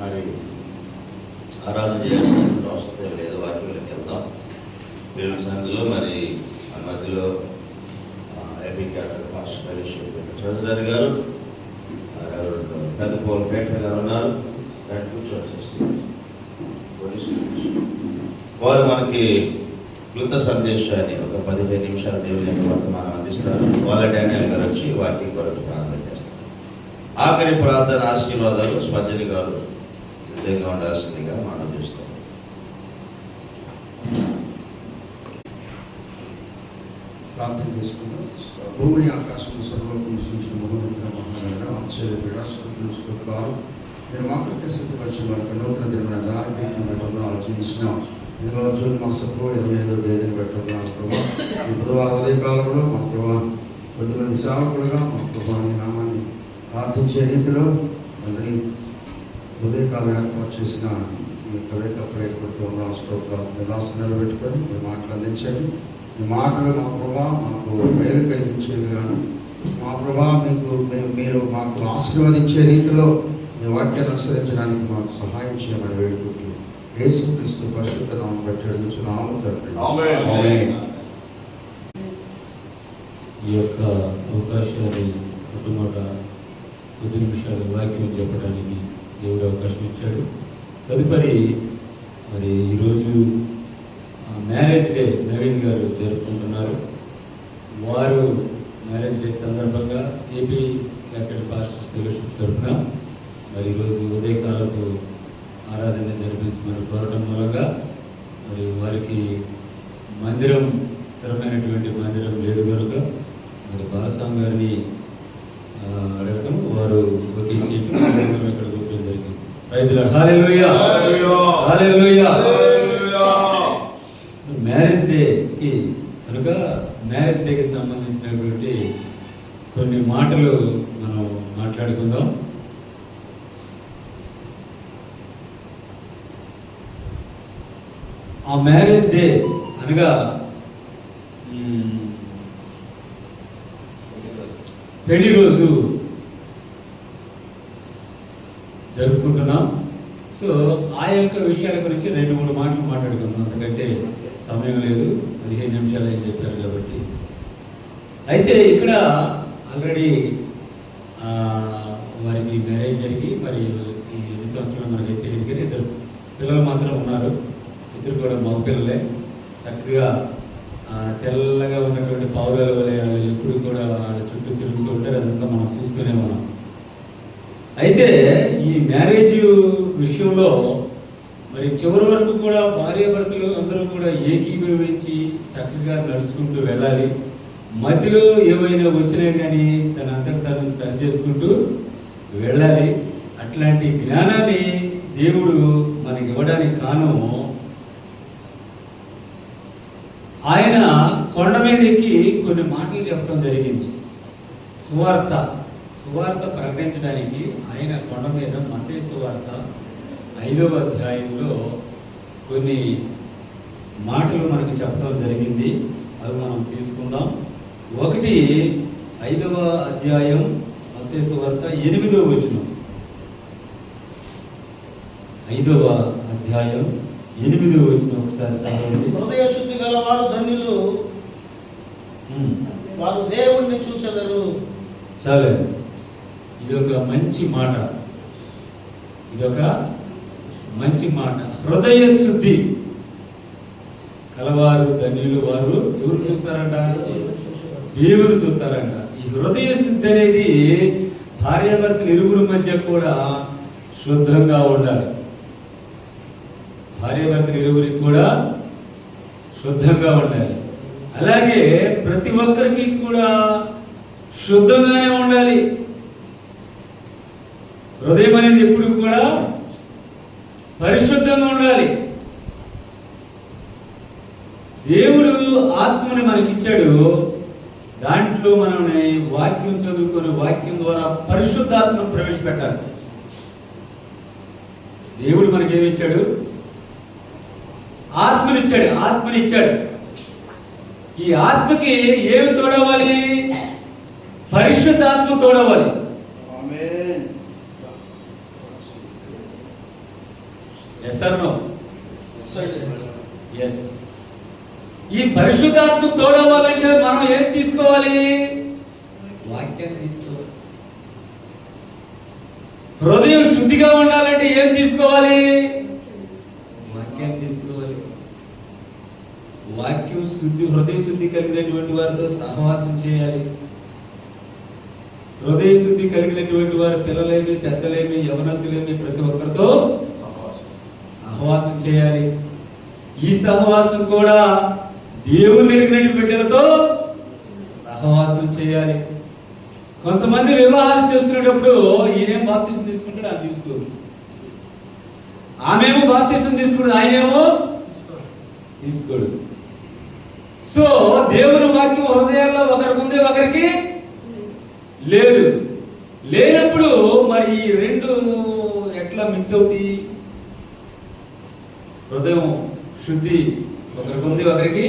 మరి ఆరాధన చేయాల్సినటువంటి అవసరం లేదు. వాక్యంలోకి వెళ్దాం. దేవుని సన్నిధిలో మరి మన మధ్యలో AP cadre master fellowship treasurer గారు, పెద్దపోలు పేటర్ గారు ఉన్నారు. వారు మనకి క్లుప్త సందేశాన్ని ఒక 15 నిమిషాల దేవుని వర్తమానం అందిస్తారు. వాళ్ళ డానియల్ గారు వచ్చి వాక్యం కొరకు ప్రార్థన చేస్తారు. ఆఖరి ప్రార్థన ఆశీర్వాదాలు స్పంజని గారు సిద్ధంగా ఉండాల్సిందిగా మనం చేస్తాం. ప్రార్థన చేసుకుందాం. భూమిని ఆకాశం సర్వలోకం సృష్టించిన మహోన్నత మహాగణ ఆశ్చర్యపీడ స్తోత్రాలు. మేము మాకు సిద్ధపరిచిన వారికి నూతన దినమైన దానికి పెట్టడం ఆలోచించినాం. ఇదిగో జూన్ మాసంలో 25వ తేదీని పెట్టడం ప్రభావ ఈ బుధవారం ఉదయకాలంలో మా ప్రభావ కొద్దిమంది సేవకులుగా మా ప్రభావాన్ని నామాన్ని ప్రార్థించే రీతిలో తండ్రి ఉదయకాలం ఏర్పాటు చేసిన ఈ యొక్క వేకప్పుడే స్తోత్రాలు నిరాశ నిలబెట్టుకొని మీ మాటలు అందించండి. ఈ మాటలు మా ప్రభా మాకు మేలు కలిగించేవి గాను మా ప్రభా మీరు మాకు ఆశీర్వదించే రీతిలో మీ వాక్యాన్ని అనుసరించడానికి మాకు సహాయం చేయమని వేడుకుంటూ యేసుక్రీస్తు పరిశుద్ధ నామమున బట్టి అడుగుచున్నాము తండ్రి. ఆమేన్. ఈ యొక్క అవకాశాన్ని మొట్టమొదట 10 నిమిషాలు వాక్యం చెప్పడానికి దేవుడు అవకాశం ఇచ్చాడు. తదుపరి మరి ఈరోజు మ్యారేజ్ డే నవీన్ గారు జరుపుకుంటున్నారు. వారు మ్యారేజ్ డే సందర్భంగా ఏపీ క్యాపిటల్ పాస్టర్స్ ఫెలోషిప్ తరఫున మరి ఈరోజు ఉదయకాలపు ఆరాధన జరిపించమని కోరడం మూలంగా మరి వారికి మందిరం స్థిరమైనటువంటి మందిరం లేదు కనుక మరి బాలస్వామి గారిని అడగటం వారు ఒక సీటు ఇక్కడ కూర్చోడం జరిగింది. Praise lord. Hallelujah, hallelujah. Marriage డేకి కనుక మ్యారేజ్ డేకి సంబంధించినటువంటి కొన్ని మాటలు మనం మాట్లాడుకుందాం. ఆ మ్యారేజ్ డే అనగా పెళ్లి రోజు జరుపుకుంటున్నాం. సో ఆ యొక్క విషయాల గురించి 2-3 మాటలు మాట్లాడుకుందాం. ఎందుకంటే సమయం లేదు, 15 నిమిషాలు అని చెప్పారు కాబట్టి. అయితే ఇక్కడ ఆల్రెడీ వారికి మ్యారేజ్ జరిగి మరి ఈ 2 సంవత్సరాలు మనకి తెలియదు కానీ 2 పిల్లలు మాత్రం ఉన్నారు. 2 కూడా మగ పిల్లలే. చక్కగా తెల్లగా ఉన్నటువంటి పావురాల వలె వాళ్ళు ఎప్పుడు కూడా వాళ్ళ చుట్టూ తిరుగుతూ ఉంటారు. అదంతా మనం చూస్తూనే ఉన్నాం. అయితే ఈ మ్యారేజ్ విషయంలో మరి చివరి వరకు కూడా భార్యాభర్తలు అందరూ కూడా ఏకీభవించి చక్కగా నడుచుకుంటూ వెళ్ళాలి. మధ్యలో ఏమైనా వచ్చినా కానీ తనంతట తను సరి చేసుకుంటూ వెళ్ళాలి. అట్లాంటి జ్ఞానాన్ని దేవుడు మనకి ఇవ్వడానికి కాను ఆయన కొండ మీద ఎక్కి కొన్ని మాటలు చెప్పడం జరిగింది. సువార్త ప్రకటించడానికి ఆయన కొండ మీద మత్తయి సువార్త 5వ అధ్యాయంలో కొన్ని మాటలు మనకి చెప్పడం జరిగింది. అవి మనం తీసుకుందాం. 5వ అధ్యాయం మత్తయి సువార్త 8వ వచనం. 5వ అధ్యాయం 8వ వచనం ఒకసారి చదవండి. హృదయ శుద్ధి గల వారు ధన్యులు, వారు దేవుణ్ణి చూచెదరు. చాలు. ఇదొక మంచి మాట. హృదయ శుద్ధి కలవారు ధన్యులు, వారు ఎవరు చూస్తారంట? దేవుడు చూస్తారంట. ఈ హృదయ శుద్ధి అనేది భార్యాభర్తలు ఇరువురి మధ్య కూడా శుద్ధంగా ఉండాలి. భార్యాభర్తలు ఇరువురికి కూడా శుద్ధంగా ఉండాలి. అలాగే ప్రతి ఒక్కరికి కూడా శుద్ధంగానే ఉండాలి. హృదయం అనేది ఎప్పుడు కూడా పరిశుద్ధంగా ఉండాలి. దేవుడు ఆత్మని మనకిచ్చాడు. దాంట్లో మనం వాక్యం చదువుకొని వాక్యం ద్వారా పరిశుద్ధాత్మను ప్రవేశపెట్టాలి. దేవుడు మనకేమిచ్చాడు? ఆత్మనిచ్చాడు. ఈ ఆత్మకి ఏమి తోడవాలి? పరిశుద్ధాత్మ తోడవాలి. Yes or no? ఎస్. ఈ పరిశుద్ధాత్మ తోడవ్వాలంటే మనం ఏం తీసుకోవాలి? వాక్యాన్ని తీసుకోవాలి. హృదయం శుద్ధిగా ఉండాలంటే ఏం తీసుకోవాలి? వాక్యాన్ని తీసుకోవాలి. వాక్యం శుద్ధి, హృదయ శుద్ధి కలిగినటువంటి వారితో సహవాసం చేయాలి. హృదయ శుద్ధి కలిగినటువంటి వారి పిల్లలేమి, పెద్దలేమి, యవనస్తులేమి ప్రతి ఒక్కరితో సహవాసం చేయాలి. ఈ సహవాసం కూడా దేవుని ఎరిగినటువంటి బిడ్డలతో సహవాసం చేయాలి. కొంతమంది వివాహాలు చేసుకునేటప్పుడు ఈయనేం బాప్తిసం తీసుకుంటాడు, ఆయన తీసుకోడు. ఆమెమో బాప్తిసం తీసుకుంటాడు, ఆయనేమో తీసుకోడు. సో దేవుని వాక్యం హృదయాల్లో ఒకరికి ఉంది, ఒకరికి లేదు. లేనప్పుడు మరి ఈ రెండు ఎట్లా మిక్స్ అవుతాయి? హృదయం శుద్ధి ఒకరికి ఉంది, ఒకరికి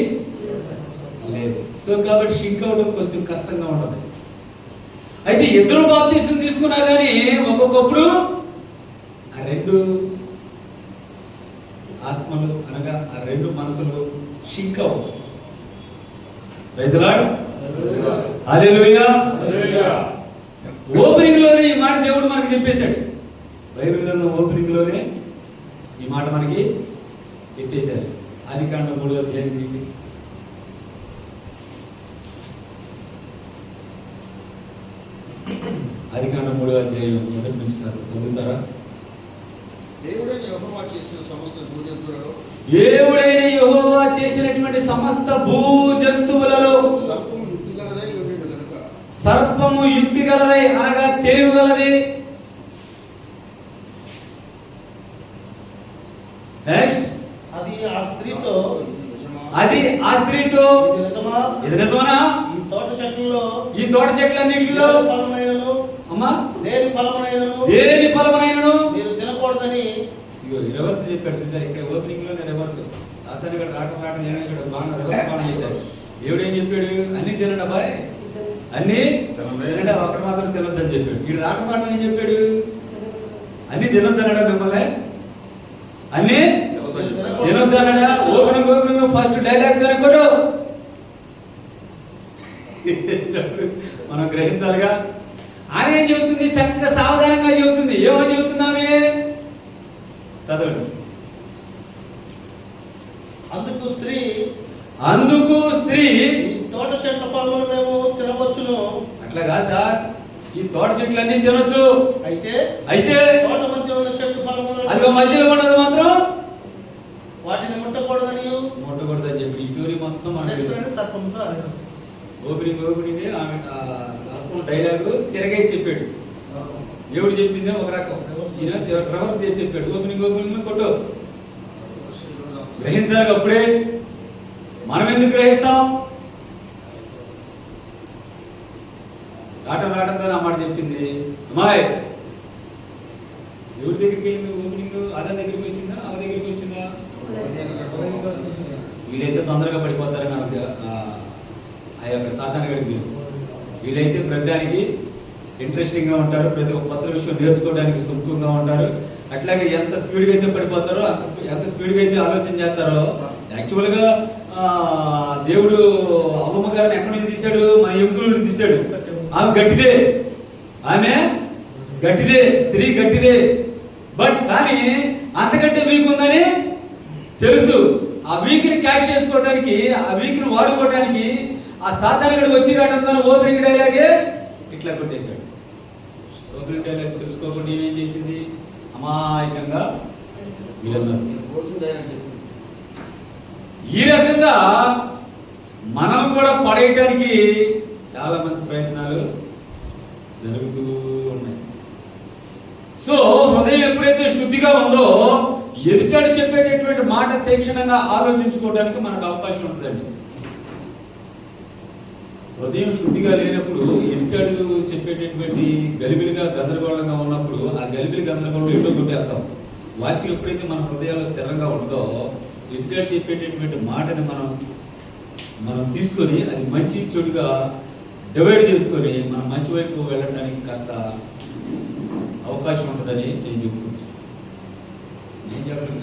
లేదు. సో కాబట్టి షింక్ అవడం కొంచెం కష్టంగా ఉంటుంది. అయితే ఇద్దరు బాప్తిసం తీసుకున్నా కానీ ఒక్కొక్కప్పుడు ఆ రెండు ఆత్మలు అనగా ఆ రెండు మనసులు షింక్ అవ్వవు. Praise the lord. Hallelujah. Opening లోనే ఈ మాట దేవుడు మనకి చెప్పేశాడు. బైబిల్ గ్రంథం ఓపెనింగ్ లోనే ఈ మాట మనకి చెప్పేశారు. ఆదికాండం 3వ అధ్యాయం ఏంటి? ఆదికాండం 3వ అధ్యాయం మొదటి నుంచి కాస్త చదువుతారా? దేవుడైన యెహోవా చేసిన సమస్త భూజంతువులలో, దేవుడైన యెహోవా చేసినటువంటి సమస్త భూజంతువులలో సర్పము యుక్తిగలదై ఉండెను గనుక, సర్పము యుక్తిగలదై అనగా తెలివిగలది. నెక్స్ట్, అది ఆ స్త్రీతో, అది ఆ స్త్రీతో, ఇది నిజమా? ఇది నిజమనా? ఈ తోట చెట్లలో, ఈ తోట చెట్లన్నిటిలో దేని ఫలమైనను, అమ్మా దేని ఫలమైనను దేని ఫలమైనను మీరు తినకూడదని. ఇగో రివర్స్ చెప్పాడు చూసారు. ఇక్కడ ఓపెనింగ్ లోనే రివర్స్. సాతాను ఇక్కడ రావడం ఏం చేశాడు? బాగా రివర్స్ బాగా చేశాడు. దేవుడు ఏం చెప్పాడు? అన్ని తినండి అబ్బాయి, అన్ని తినండి, ఒకటి మాత్రం తినొద్దని చెప్పాడు. వీడు రావడం ఏం చెప్పాడు? అన్ని తినొద్దనడా మిమ్మల్ని? అన్ని తినొద్దనడా? ఓపెనింగ్ ఫస్ట్ డైలాగ్ తనకొడు మనం గ్రహించాలిగా. ఆమె ఏం చెబుతుంది? చక్కగా సావధానంగా చెబుతుంది. ఏమని చెబుతుంది ఆమె? చదవండి. అందుకు స్త్రీ ఈ తోట చెట్ల ఫలములు మేము తినవచ్చును. అట్లాగా సార్, ఈ తోట చెట్లన్నీ తినొచ్చు, అయితే తోట మధ్య ఉన్న చెట్టు ఫలములు అదిగో మధ్యలో ఉన్నది మాత్రం వాటిని ముట్టకూడదని ముట్టకూడదని చెప్పి ఈ స్టోరీ మొత్తం మనకు తెలుసు. సర్పంతో అడిగారు. ఓపెనింగ్ ఆమె సర్పం డైలాగ్ తిరగేసి చెప్పాడు. దేవుడు చెప్పిందే ఒక రకం, ఈయన రివర్స్ చేసి చెప్పాడు. ఓపెనింగ్ కొట్టు గ్రహించాలి. అప్పుడే మనం ఎందుకు గ్రహిస్తాం? రావడంతో ఆ మాట చెప్పింది. అమ్మాయి ఎవరి దగ్గరికి వెళ్ళింది? ఓపెనింగ్ అదే దగ్గరికి వచ్చిందా, ఆమె దగ్గరికి వచ్చిందా? వీడైతే తొందరగా పడిపోతారని ఆ యొక్క సాధారణ గడికి తెలుసు. వీళ్ళైతే ప్రతిదానికి ఇంట్రెస్టింగ్గా ఉంటారు, ప్రతి ఒక్క కొత్త విషయం నేర్చుకోవడానికి సుఖంగా ఉంటారు. అట్లాగే ఎంత స్పీడ్గా అయితే పడిపోతారో ఎంత స్పీడ్గా అయితే ఆలోచన చేస్తారో. యాక్చువల్గా దేవుడు అమ్మమ్మ గారిని ఎక్కడి నుంచి తీశాడు? మన ఎముకల నుంచి తీశాడు. ఆమె గట్టిదే, స్త్రీ గట్టిదే. బట్ కానీ అంతకంటే వీక్ ఉందని తెలుసు. ఆ వీక్ని క్యాష్ చేసుకోవడానికి, ఆ వీక్ని వాడుకోవడానికి ఆ సాధారణ వచ్చి రావడంతో ఓపెనింగ్ డైలాగే ఇట్లా కొట్టేశాడు. ఓపెనింగ్ డైలాగ్ తెలుసుకోకుండా ఏమేం చేసింది? అమాయకంగా వీళ్ళన్నారు. ఈ రకంగా మనం కూడా పడేయడానికి చాలా మంది ప్రయత్నాలు జరుగుతూ ఉన్నాయి. సో హృదయం ఎప్పుడైతే శుద్ధిగా ఉందో ఎదుటాడు చెప్పేటటువంటి మాట తీక్షణంగా ఆలోచించుకోవడానికి మనకు అవకాశం ఉంటుందండి. హృదయం శుద్ధిగా లేనప్పుడు ఎదుటాడు చెప్పేటటువంటి గలిబిలిగా గందరగోళంగా ఉన్నప్పుడు ఆ గలిబిలి గందరగోళం ఎటో కొట్టేస్తాం. వాక్యం ఎప్పుడైతే మన హృదయాల్లో స్థిరంగా ఉంటుందో ఎదుటాడు చెప్పేటటువంటి మాటని మనం తీసుకొని అది మంచి చెడుగా డివైడ్ చేసుకొని మనం మంచి వైపు వెళ్ళడానికి కాస్త అవకాశం ఉంటుందని నేను చెప్తున్నాను. నేను చెప్పడం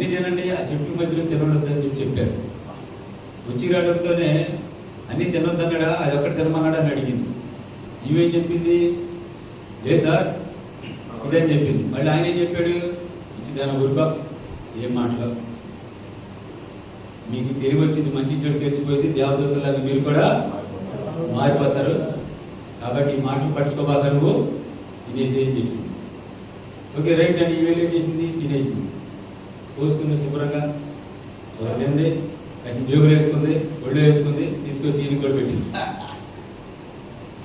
అన్నీ తినండి, ఆ చెట్ల మధ్యలో తినవద్దని చెప్పారు. రుచి రావడంతోనే అన్నీ తినొద్దన్నాడా, అది ఒక్కటి తినమన్నాడా అని అడిగింది. ఈమెం చెప్పింది, లే సార్ ఇదని చెప్పింది. మళ్ళీ ఆయన ఏం చెప్పాడు, ఇచ్చి దాని ఊరుకో, ఏం మాటలు, మీకు తెలివి వచ్చింది, మంచి చెడు తెచ్చిపోయింది, దేవదూతలాగా మీరు కూడా మారిపోతారు, కాబట్టి ఈ మాటలు పట్టుకోబాక, నువ్వు తినేసేయని చెప్పింది. ఓకే రైట్ అని ఈ వేలు ఏం చేసింది, తినేసింది. పోసుకుంది శుభ్రంగా, తింది, కాసిన జేబులు వేసుకుంది, ఒళ్ళు వేసుకుంది, తీసుకొచ్చి ఈయన కూడా పెట్టింది.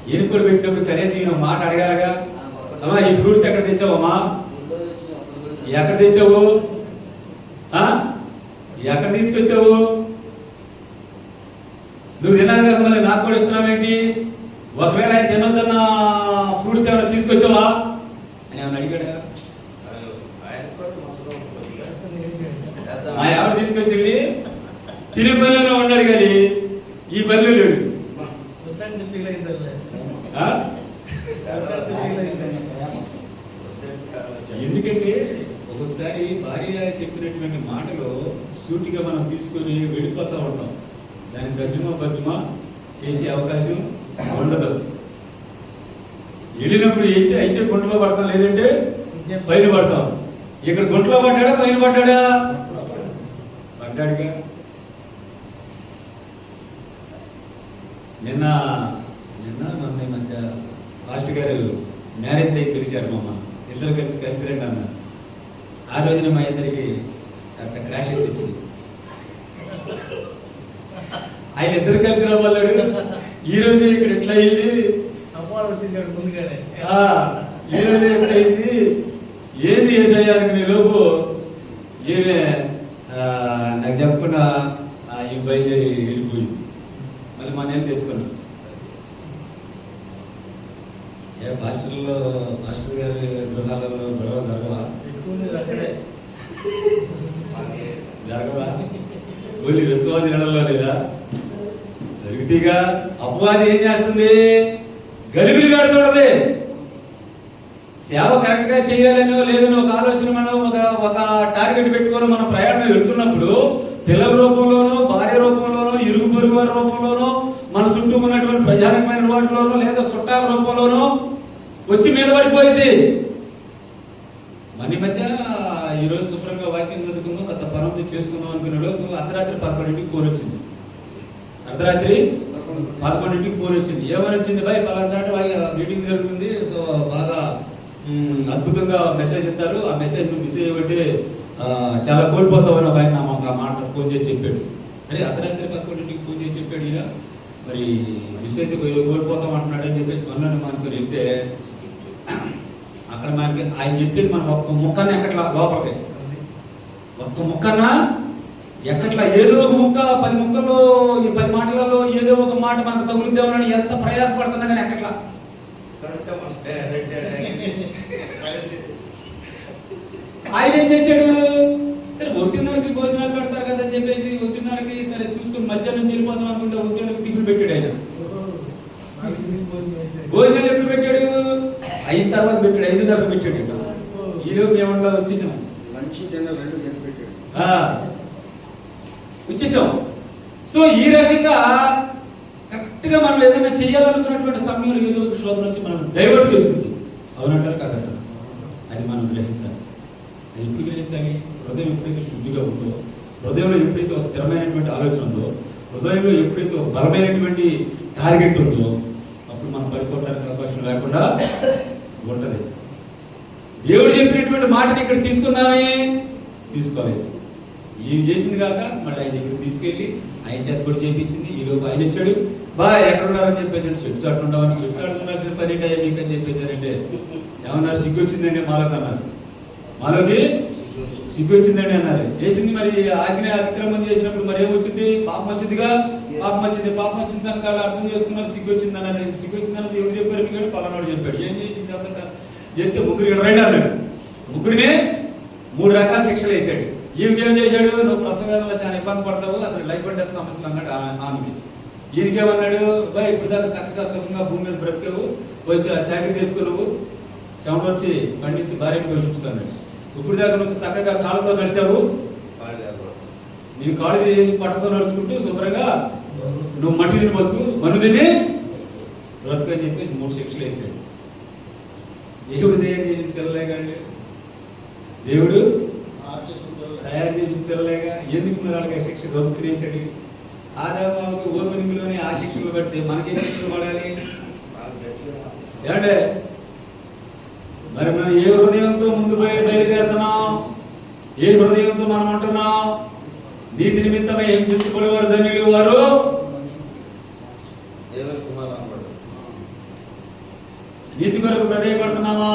ఈయన కూడా పెట్టినప్పుడు కనీసం ఈయన మాట అడగాలగా, అమ్మా ఈ ఫ్రూట్స్ ఎక్కడ తెచ్చావమ్మా, ఎక్కడ తెచ్చావు, ఎక్కడ తీసుకొచ్చావు, నువ్వు తినాలి కదా, మళ్ళీ నాకు కూడా ఇస్తున్నావేంటి, ఒకవేళ ఆయన తినొద్దన్న ఫ్రూట్స్ ఏమైనా తీసుకొచ్చావా అని ఏమైనా అడిగాడా? మా ఎవరు తీసుకొచ్చింది, తినే పల్లెలో ఉన్నాడు కానీ ఈ పల్లె లేడు. ఎందుకంటే ఒక్కొక్కసారి భార్య చెప్పినటువంటి మాటలు సూటిగా మనం తీసుకొని వెళ్ళిపోతూ ఉంటాం, దాని తర్జుమా చేసే అవకాశం ఉండదు. వెళ్ళినప్పుడు అయితే గుంటలో పడతాం, లేదంటే పైన పడతాం. ఇక్కడ గుంటలో పడ్డాడా, పైన పడ్డాడా? పడ్డాడుగా. నిన్న మొన్న మధ్య మాస్టర్ గారు మ్యారేజ్ డే పిలిచారు, మమ్మ ఇద్దరు కలిసి రండి అన్నారు. ఆ రోజున మా ఇద్దరికి అక్కడ క్రాషెస్ వచ్చింది. ఆయన ఇద్దరు కలిసి రావాలాడు, ఈ రోజు ఇక్కడ ఎట్లా అయింది, ఈ రోజు ఎట్లా అయింది, ఏంది వేసేయాలి నీ లోపు ఏమే నాకు చెప్పకుండా ఈ బయలుదేరి వెళ్ళిపోయింది. మళ్ళీ మన ఏం తెచ్చుకున్నాం. మాస్టర్ గారి గృహాలలో గొడవ జరగవా? ఓన్లీ విశ్వాసనలో లేదా జరిగితేగా. అపవాది ఏం చేస్తుంది, గలిబిలి పెడుతుంటది. సేవ కరెక్ట్ గా చేయాలనో లేదనో ఒక ఆలోచన, మనం ఒక టార్గెట్ పెట్టుకొని మనం ప్రయాణం వెళ్తున్నప్పుడు పిల్లల రూపంలోనో, భార్య రూపంలోనో, ఇరుగు పొరుగు వారి రూపంలోనో, మన చుట్టూ ఉన్నటువంటి ప్రజానకమైన వాటిలోనో, లేదా చుట్టాల రూపంలోనో వచ్చి మీద పడిపోయింది. మన మధ్య ఈరోజు శుభ్రంగా వాక్యం చదువుకుందాం, కొత్త పనులు చేసుకుందాం అనుకున్నాడు. అర్ధరాత్రి 11ంటికి ఫోన్ వచ్చింది. అర్ధరాత్రి 11ంటికి ఫోన్ వచ్చింది. ఏమని వచ్చింది, బాయ్ పలానా చాట మీటింగ్ జరుగుతుంది, సో బాగా అద్భుతంగా మెసేజ్ ఇస్తారు, ఆ మెసేజ్ నువ్వు మిస్ అయ్యబట్టి చాలా కోల్పోతావని ఒక ఆయన మాకు ఆ మాట ఫోన్ చేసి చెప్పాడు. అరే అర్ధరాత్రి 11ంటికి ఫోన్ చేసి చెప్పాడు ఈయన, మరి మిస్ అయితే కోల్పోతాం అంటున్నాడు అని చెప్పేసి మనల్ని మనకు వెళ్తే అక్కడ మనకి ఆయన చెప్పేది మనం ఒక్క ముక్కన్న ఎక్కట్లా, లోపలికి ఒక్క ముక్కన్నా ఎక్కట్లా, ఏదో ఒక ముక్క 10 ముక్కల్లో ఈ 10 మాటలలో ఏదో ఒక మాట మనకు తగులుద్దామని ఎంత ప్రయాసపడుతున్నా కానీ ఎక్కట్లా. ఆయన ఏం చేశాడు, సరే 1:30కి భోజనాలు పెడతారు కదా అని చెప్పేసి 1:30కి సరే చూసుకుని మధ్యాహ్నం నుంచి వెళ్ళిపోతాం అనుకుంటే 1:00కి టిఫిన్ పెట్టాడు. ఆయన భోజనాలు ఎప్పుడు పెట్టాడు, అయిన తర్వాత పెట్టాడు, 5:30కి పెట్టాడు. ఈలోపు మేమంతా వచ్చేసాం, వచ్చేసాం. సో ఈ రకంగా కరెక్ట్ గా మనం ఏదైనా చేయాలనుకున్నటువంటి సమయంలో ఏదో ఒక శోధన వచ్చి మనం డైవర్ట్ చేస్తుంది. అవునంటారు కాదంటారు, అది మనం గ్రహించాలి. అది ఎప్పుడు గ్రహించాలి, హృదయం ఎప్పుడైతే శుద్ధిగా ఉందో, హృదయంలో ఎప్పుడైతే ఒక స్థిరమైనటువంటి ఆలోచన ఉందో, హృదయంలో ఎప్పుడైతే ఒక బలమైనటువంటి టార్గెట్ ఉందో, అప్పుడు మనం పడిపోవడానికి అవకాశం లేకుండా ఉంటది. దేవుడు చెప్పినటువంటి మాటని ఇక్కడ తీసుకుందామే, తీసుకోలేదు. ఏం చేసింది కాక మళ్ళీ ఆయన దగ్గర తీసుకెళ్ళి ఆయన చేత కూడా చేయించింది. ఈ లోపు ఆయన ఇచ్చాడు, బాయ్ ఎక్కడ ఉన్నారని చెప్పేసాడు, చెట్టు చాటు ఉండవని, చెట్టు చాటు ఉండాల్సిన పని ఏంటయ్యా మీకు అని చెప్పేశారంటే, ఏమన్నారు, సిగ్గు వచ్చిందండి మాలోకి అన్నారు. మాలోకి సిగ్గు వచ్చిందండి అన్నారు. చేసింది మరి ఆజ్ఞ అతిక్రమం చేసినప్పుడు మరి ఏమొచ్చింది, పాపం వచ్చిందిగా. పాపం వచ్చిన సంఘాలు అర్థం చేసుకున్నారు. సిగ్గు వచ్చింది అన్నారు. సిగ్గు వచ్చిందన్నది ఎవరు చెప్పారు, మీకు పలానాడు చెప్పాడు. ఏం చేసింది అంతా చెప్తే ముగ్గురు రైడ్ అన్నాడు. ముగ్గురిని 3 రకాల శిక్షలు వేసాడు. ఈమెకి ఏం చేశాడు, నువ్వు ప్రసవేదనలో చాలా ఇబ్బంది పడతావు, అతను లైఫ్ అండ్ డెత్ సమస్యలు అన్నాడు ఆమెకి. ఈయనకేమన్నాడు, బాయ్ ఇప్పుడు దాకా చక్కగా సుఖంగా భూమి మీద బ్రతికావు, పోయి చాకరీ చేసుకున్నావు, చెమట వచ్చి పండించి భార్యను పోషించుకున్నాడు. ఇప్పుడు దాకా నువ్వు చక్కగా కాళ్ళతో నడిచావు, నీ కాళ్ళు చేసి పట్టతో నడుచుకుంటూ శుభ్రంగా నువ్వు మట్టి తిని బతుకు మను తిని బ్రతుకు అని చెప్పేసి 3 శిక్షలు వేసాడు. దేవుడు తయారు చేసిన పిల్లలే కానీ దేవుడు తయారు చేసిన పిల్లలేగా ఎందుకు మీరు వాళ్ళకి శిక్ష దొరుకునేసాడు? ఆదామాకు ఓపెనింగ్లోనే ఆ శిక్షలు పెడితే మనకే శిక్షలు పడాలి ఏమంటే? మరి మనం ఏ హృదయంతో ముందు బయలుదేరుతున్నాం? ఏ హృదయంతో మనం అంటున్నాం నీతి నిమిత్తమై హింసించబడేవారు ధన్యులు వారు నీతి కొరకు ప్రాధేయపడుతున్నావా?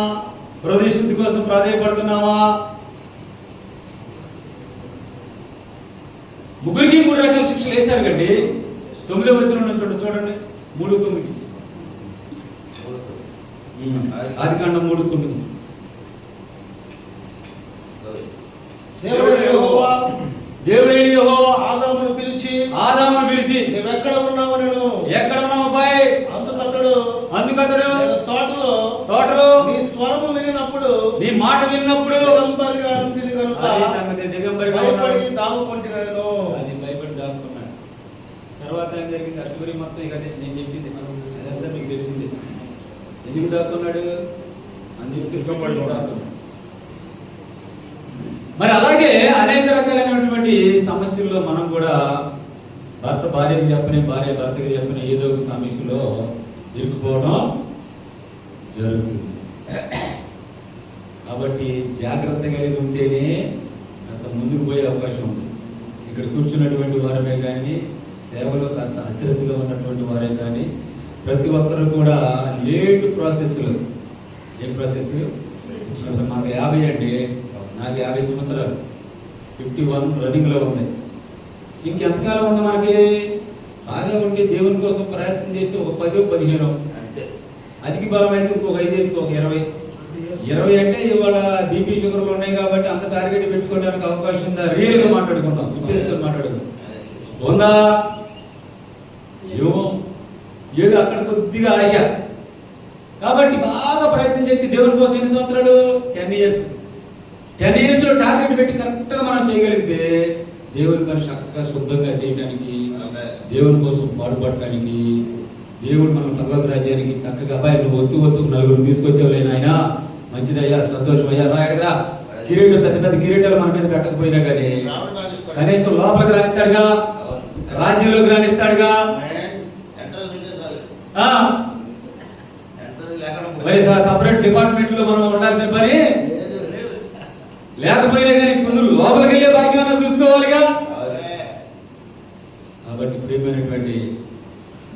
హృదయ శుద్ధి కోసం ప్రాధేయపడుతున్నావా? ముగ్గురికి 3 రకాల శిక్షలు వేస్తారు కండి. 9వ వచనం నుంచి చూడండి 3:9. ఆదికాండం 3:9. దేవుడైన యెహోవా ఆదామును పిలిచి నువ్వెక్కడ ఉన్నావు నేను ఎక్కడ ఉన్నావు అబ్బాయి? అందుకతడు తోటలో నీ స్వరము వినినప్పుడు నీ మాట విన్నప్పుడు దిగంబరిగా ఉంటిని గనుక దిగంబరిగా భయపడి దాగుకుంటున్నాను. అది భయపడి దాక్కున్నాడు. తర్వాత ఏం జరిగింది? ఆ స్టోరీ మొత్తం ఇక నేను చెప్పింది అదంతా మీకు తెలిసింది. ఎందుకు దాక్కున్నాడు? దాక్కున్నాడు. మరి అలాగే అనేక రకాలైనటువంటి సమస్యల్లో మనం కూడా భర్త భార్యకు చెప్పని, భార్య భర్తకు చెప్పని ఏదో ఒక సమస్యలో ఇరుక్కుపోవడం జరుగుతుంది. కాబట్టి జాగ్రత్త కలిగి ఉంటేనే కాస్త ముందుకు పోయే అవకాశం ఉంది. ఇక్కడ కూర్చున్నటువంటి వారమే కానీ, సేవలో కాస్త అశ్రద్ధగా ఉన్నటువంటి వారే కానీ, ప్రతి ఒక్కరు కూడా లేట్ ప్రాసెస్లో ఏ ప్రాసెస్ మాకు 50 అండి, నాకు 50 సంవత్సరాలు, 51 రన్నింగ్లో ఉంది. ఇంకెంతకాలం ఉంది మనకి? బాగా ఉండి దేవుని కోసం ప్రయత్నం చేస్తే ఒక 10-15 అధిక బలం అయితే ఇంకొక 5 వేస్తే ఒక 20 అంటే ఇవాళ బీపీ షుగర్లు ఉన్నాయి కాబట్టి అంత టార్గెట్ పెట్టుకోవడానికి అవకాశం ఉందా? రియల్గా మాట్లాడుకుందాం, విప్పేసుకొని మాట్లాడుకుందాం. ఉందా? ఏదో అక్కడ కొద్దిగా ఆశ. కాబట్టి బాగా ప్రయత్నం చేస్తే దేవుని కోసం ఎన్ని సంవత్సరాలు? 10 ఇయర్స్. 10 ఇయర్స్లో టార్గెట్ పెట్టి కరెక్ట్గా మనం చేయగలిగితే దేవుని పని చక్కగా శుద్ధంగా చేయడానికి, దేవుని కోసం పాటుపడటానికి, దేవుడు మన పర్వత రాజ్యానికి చక్కగా అబ్బాయి నువ్వు ఒత్తు 4 తీసుకొచ్చావులే నాయన, మంచిదయ్యా, సంతోషం అయ్యా, రాయడగా కిరీటం పెద్ద పెద్ద కిరీటాలు మన మీద కట్టకపోయినా కానీ కనీసం లోపలికి రానిస్తాడుగా, రాజ్యంలోకి రానిస్తాడుగా. మరి సపరేట్ డిపార్ట్మెంట్ లో మనం ఉండాల్సిన పని లేకపోయినా కానీ కొందరు లోపలికి వెళ్ళే భాగ్యాన్ని చూసుకోవాలిగా. కాబట్టి ప్రియమైనటువంటి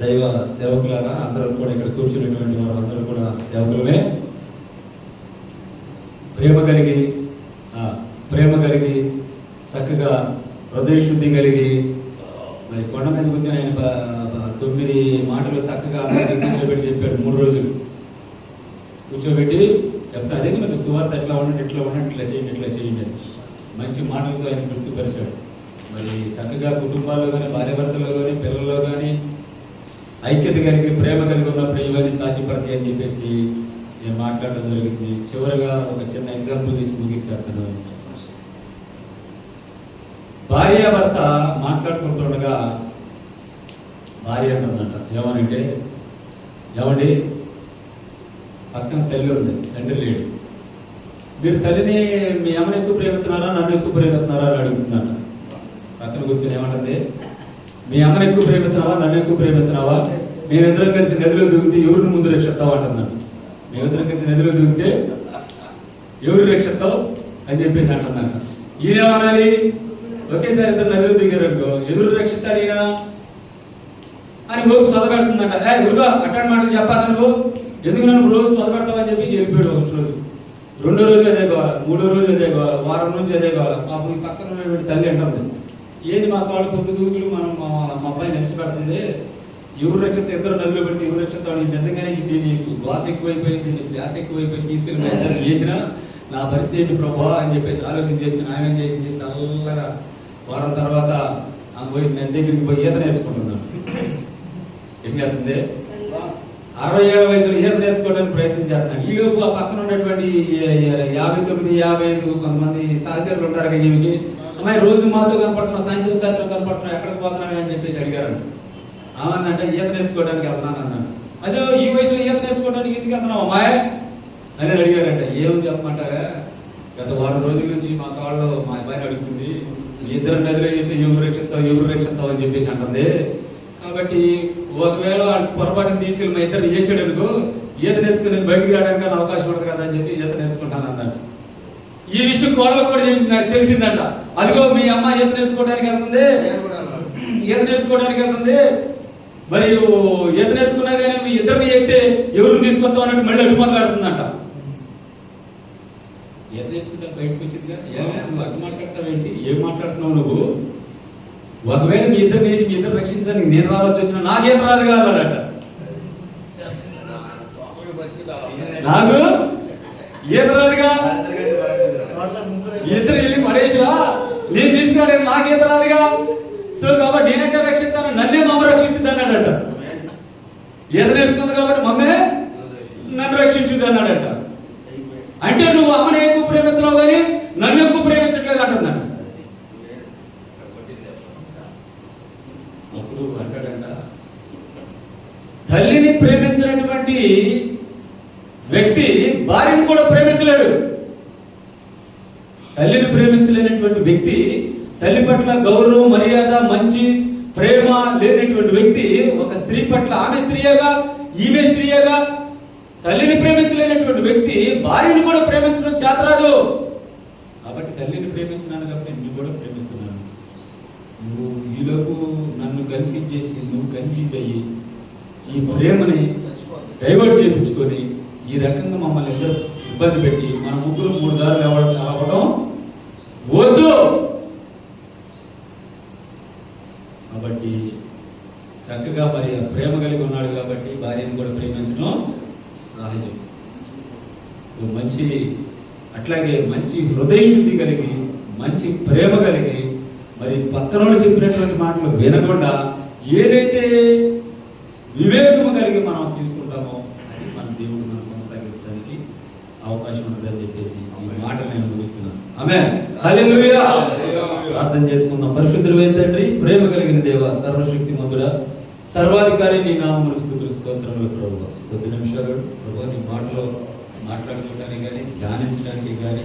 దైవ సేవకులారా, అందరూ కూడా ఇక్కడ కూర్చున్నటువంటి వారు అందరూ కూడా సేవకులమే. ప్రేమ కలిగి చక్కగా హృదయ శుద్ధి కలిగి, మరి కొండ మీద కూర్చొని ఆయన 9 మాటలు చక్కగా అందరికీ కూర్చోబెట్టి చెప్పాడు. 3 రోజులు కూర్చోబెట్టి చెప్పాడు. అదే మనకు సువార్త ఎట్లా ఉండండి, ఇట్లా ఉండండి, ఇట్లా చేయండి అని మంచి మాటలతో ఆయన తృప్తిపరిచాడు. మరి చక్కగా కుటుంబాల్లో కానీ, భార్యాభర్తల్లో కానీ, పిల్లల్లో కానీ ఐక్యత కలిగి ప్రేమ కలిగి ఉన్నప్పుడు ఇవన్నీ సాధ్యపడతాయి అని చెప్పేసి నేను మాట్లాడడం జరిగింది. చివరిగా ఒక చిన్న ఎగ్జాంపుల్ తీసి ముగిస్తాను. భార్యాభర్త మాట్లాడుకుంటుండగా భార్య అంటుందంట, ఏమనంటే, ఏమండి పక్కన తల్లి ఉంది, తండ్రి లేడు, మీరు తల్లిని మీ అమ్మని ఎక్కువ ప్రేమిస్తున్నారా, నన్ను ఎక్కువ ప్రేమిస్తున్నారా అని అడుగుతుందంట. పక్కన కూర్చొని ఏమంటుంది, మీ అమ్మని ఎక్కువ ప్రేమిస్తున్నావా, నన్ను ఎక్కువ ప్రేమిస్తున్నావా, మేమిద్దరం కలిసి నదిలో దిగితే ఎవరిని ముందు రక్షిస్తావా అంటుందంట. మేమిద్దరం కలిసి నదిలో దిగితే ఎవరు రక్షిస్తావు అని చెప్పేసి అంటుందంట. ఈయనేమనాలి? ఒకేసారి ఇద్దరు నదిలో దిగారనుకో, ఎవరు రక్షించాలి ఈయన అని రోజు చదవబెడుతుందంట. గురుగా అట్లాంటి మాటలు చెప్పాలి నువ్వు, ఎందుకు నన్ను రోజు చదవబెడతావని చెప్పేసి వెళ్ళిపోయాడు. ఒక రోజు, 2వ రోజు అదే కావాలా, 3వ రోజు అదే కావాలా, వారం నుంచి అదే కావాలా. పాపం ఈ పక్కన ఉన్నటువంటి తల్లి అంటుంది, ఏది మా కాళ్ళు పొద్దుగూకులు మనం మా అబ్బాయి నిలిచి పెడుతుంది, ఎవరు రక్షిత ఇద్దరు నదిలో పెడితే ఎవరు రక్షిస్తాడు. నిజంగానే దీని శ్వాస ఎక్కువైపోయి, దీని శ్వాస ఎక్కువైపోయి తీసుకెళ్ళి చేసిన నా పరిస్థితి ఏంటి ప్రభా అని చెప్పేసి ఆలోచన చేసి ఆయన చేసింది. చల్లగా వారం తర్వాత ఆమె పోయి నది దగ్గరికి పోయి ఈత నేర్చుకుంటున్నాను. ఏం చేస్తుంది? 60 ఏళ్ల వయసులో ఈత నేర్చుకోవడానికి ప్రయత్నం చేస్తున్నాను. ఈలోపు ఆ పక్కన ఉన్నటువంటి 59, 55 కొంతమంది సహచరులు ఉంటారు కదా, ఈమెకి అమ్మాయి రోజు మాతో కనపడుతున్నావు, సాయంత్రం కనపడుతున్నావు, ఎక్కడికి పోతున్నావు అని చెప్పేసి అడిగారంట. ఆమెనంటే ఈత నేర్చుకోవడానికి వెళ్తున్నాను అన్నాను. అదే ఈ వయసులో ఈత నేర్చుకోవడానికి ఎందుకు వెళ్తున్నావు అమ్మాయి అని అడిగారంట. ఏమని చెప్పమంటారా, గత వారం రోజుల నుంచి మా కాళ్ళు మా అబ్బాయిని అడుగుతుంది, ఇద్దరు నదిలో అయితే ఎవరు రక్షిస్తావు అని చెప్పేసి అంటుంది. కాబట్టి ఒకవేళ పొరపాటుని తీసుకెళ్ళి మా ఇద్దరు చేసాడు అనుకో, ఈత నేర్చుకుని బయటికి రావడానికి అవకాశం ఉంటుంది కదా అని చెప్పి ఈత నేర్చుకుంటాను అన్నమాట. ఈ విషయం కోడలకు కూడా తెలిసిందంట. అదిగో మీ అమ్మ ఈత నేర్చుకోవడానికి వెళ్తుంది, మరి ఈత నేర్చుకున్నా కానీ మీ ఇద్దరిని ఎత్తే ఎవరు తీసుకొస్తాం అన్నట్టు మళ్ళీ అడ్డు మాట్లాడుతుందంట. ఈత నేర్చుకుంటే బయటకు వచ్చిందిగా, ఏమే నువ్వు అడ్డు మాట్లాడతావేంటి, ఏం మాట్లాడుతున్నావు నువ్వు, ఒకవేళ మీ ఇద్దరు వేసి మీ ఇద్దరు రక్షించడానికి నేను రావచ్చు వచ్చిన నాకేం రాదు కాదట. నాకు ఈత రాదుగా, ఇద్దరు వెళ్ళి పడేసిరా నేను తీసుకురాడు నాకు ఈత రాదుగా, సో కాబట్టి నేనంటే రక్షిస్తాను, నన్నే మమ్మ రక్షించుద్ది అన్నాడట. ఈత నేర్చుకుంది కాబట్టి మమ్మే నన్ను రక్షించుద్ది అన్నాడట. అంటే నువ్వు అమ్మని ఎక్కువ ప్రేమిస్తున్నావు కానీ నన్ను ఎక్కువ ప్రేమించట్లేదు అంటుందంట. అప్పుడు అంటాడంట, తల్లిని ప్రేమించినటువంటి వ్యక్తి భార్యను కూడా ప్రేమించలేడు. తల్లిని ప్రేమించలేనటువంటి వ్యక్తి, తల్లి పట్ల గౌరవం, మర్యాద, మంచి ప్రేమ లేనటువంటి వ్యక్తి ఒక స్త్రీ పట్ల, ఆమె స్త్రీయగా ఈమె స్త్రీయగా, తల్లిని ప్రేమించలేనటువంటి వ్యక్తి భార్యను కూడా ప్రేమించడం చేతరాదు. కాబట్టి తల్లిని ప్రేమిస్తున్నాను కాబట్టి నిన్ను కూడా ప్రేమిస్తున్నాను. నువ్వు ఈలోపు నన్ను కన్ఫ్యూజ్ చేసి నువ్వు కన్ఫ్యూజ్ అయ్యి ఈ ప్రేమని డైవర్ట్ చేయించుకొని ఈ రకంగా మమ్మల్ని ఇద్దరు ఇబ్బంది పెట్టి మన ముగ్గురు 3 దారులు అవ్వడం వద్దు. కాబట్టి చక్కగా మరి ప్రేమ కలిగి ఉన్నాడు కాబట్టి భార్యను కూడా ప్రేమించడం సహజం. సో అట్లాగే మంచి హృదయ శుద్ధి కలిగి, మంచి ప్రేమ కలిగి, మరి పక్కనోడు చెప్పినటువంటి మాటలు వినకుండా ఏదైతే వివేకము కలిగి మనం తీసుకుంటామో అది మన దేవుడు మనం కొనసాగించడానికి అవకాశం ఉంటుందని చెప్పేసి ఈ మాటలు నేను ముగిస్తున్నాను. ఆమేన్, హల్లెలూయా. ప్రార్థన చేసుకుందాం. పరిశుద్ధుడైన తండ్రి, ప్రేమ కలిగిన దేవ, సర్వశక్తిమంతుడా, సర్వాధికారి, నీ నామమునకు స్తుతులు స్తోత్రములు ప్రభువా. కొద్ది నిమిషాలు ప్రభువా నీ మాటలో మాట్లాడుకోవడానికి కానీ ధ్యానించడానికి కానీ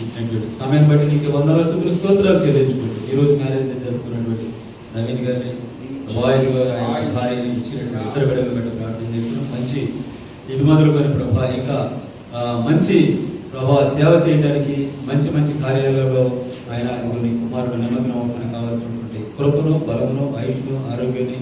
ఇచ్చినటువంటి సమయం బట్టి నీకు వందల స్తుతులు స్తోత్రాలు చెల్లించుకుంటూ ఈరోజు మ్యారేజ్ డే జరుపుకున్నటువంటి నవీన్ గారిని, బాయ్ భార్యని ఇచ్చినటువంటి ఇద్దరు బిడ్డలు బట్టి ప్రార్థన చేస్తున్నాం. మంచి ఇది మొదలుకొని ప్రభా ఇంకా మంచి ప్రభా సేవ చేయడానికి మంచి మంచి కార్యాలయంలో ఆయన నీ కుమారుడు నిమగ్నం అవ్వడానికి కావాల్సినటువంటి కృపను, బలమును, ఆయుష్ను, ఆరోగ్యాన్ని,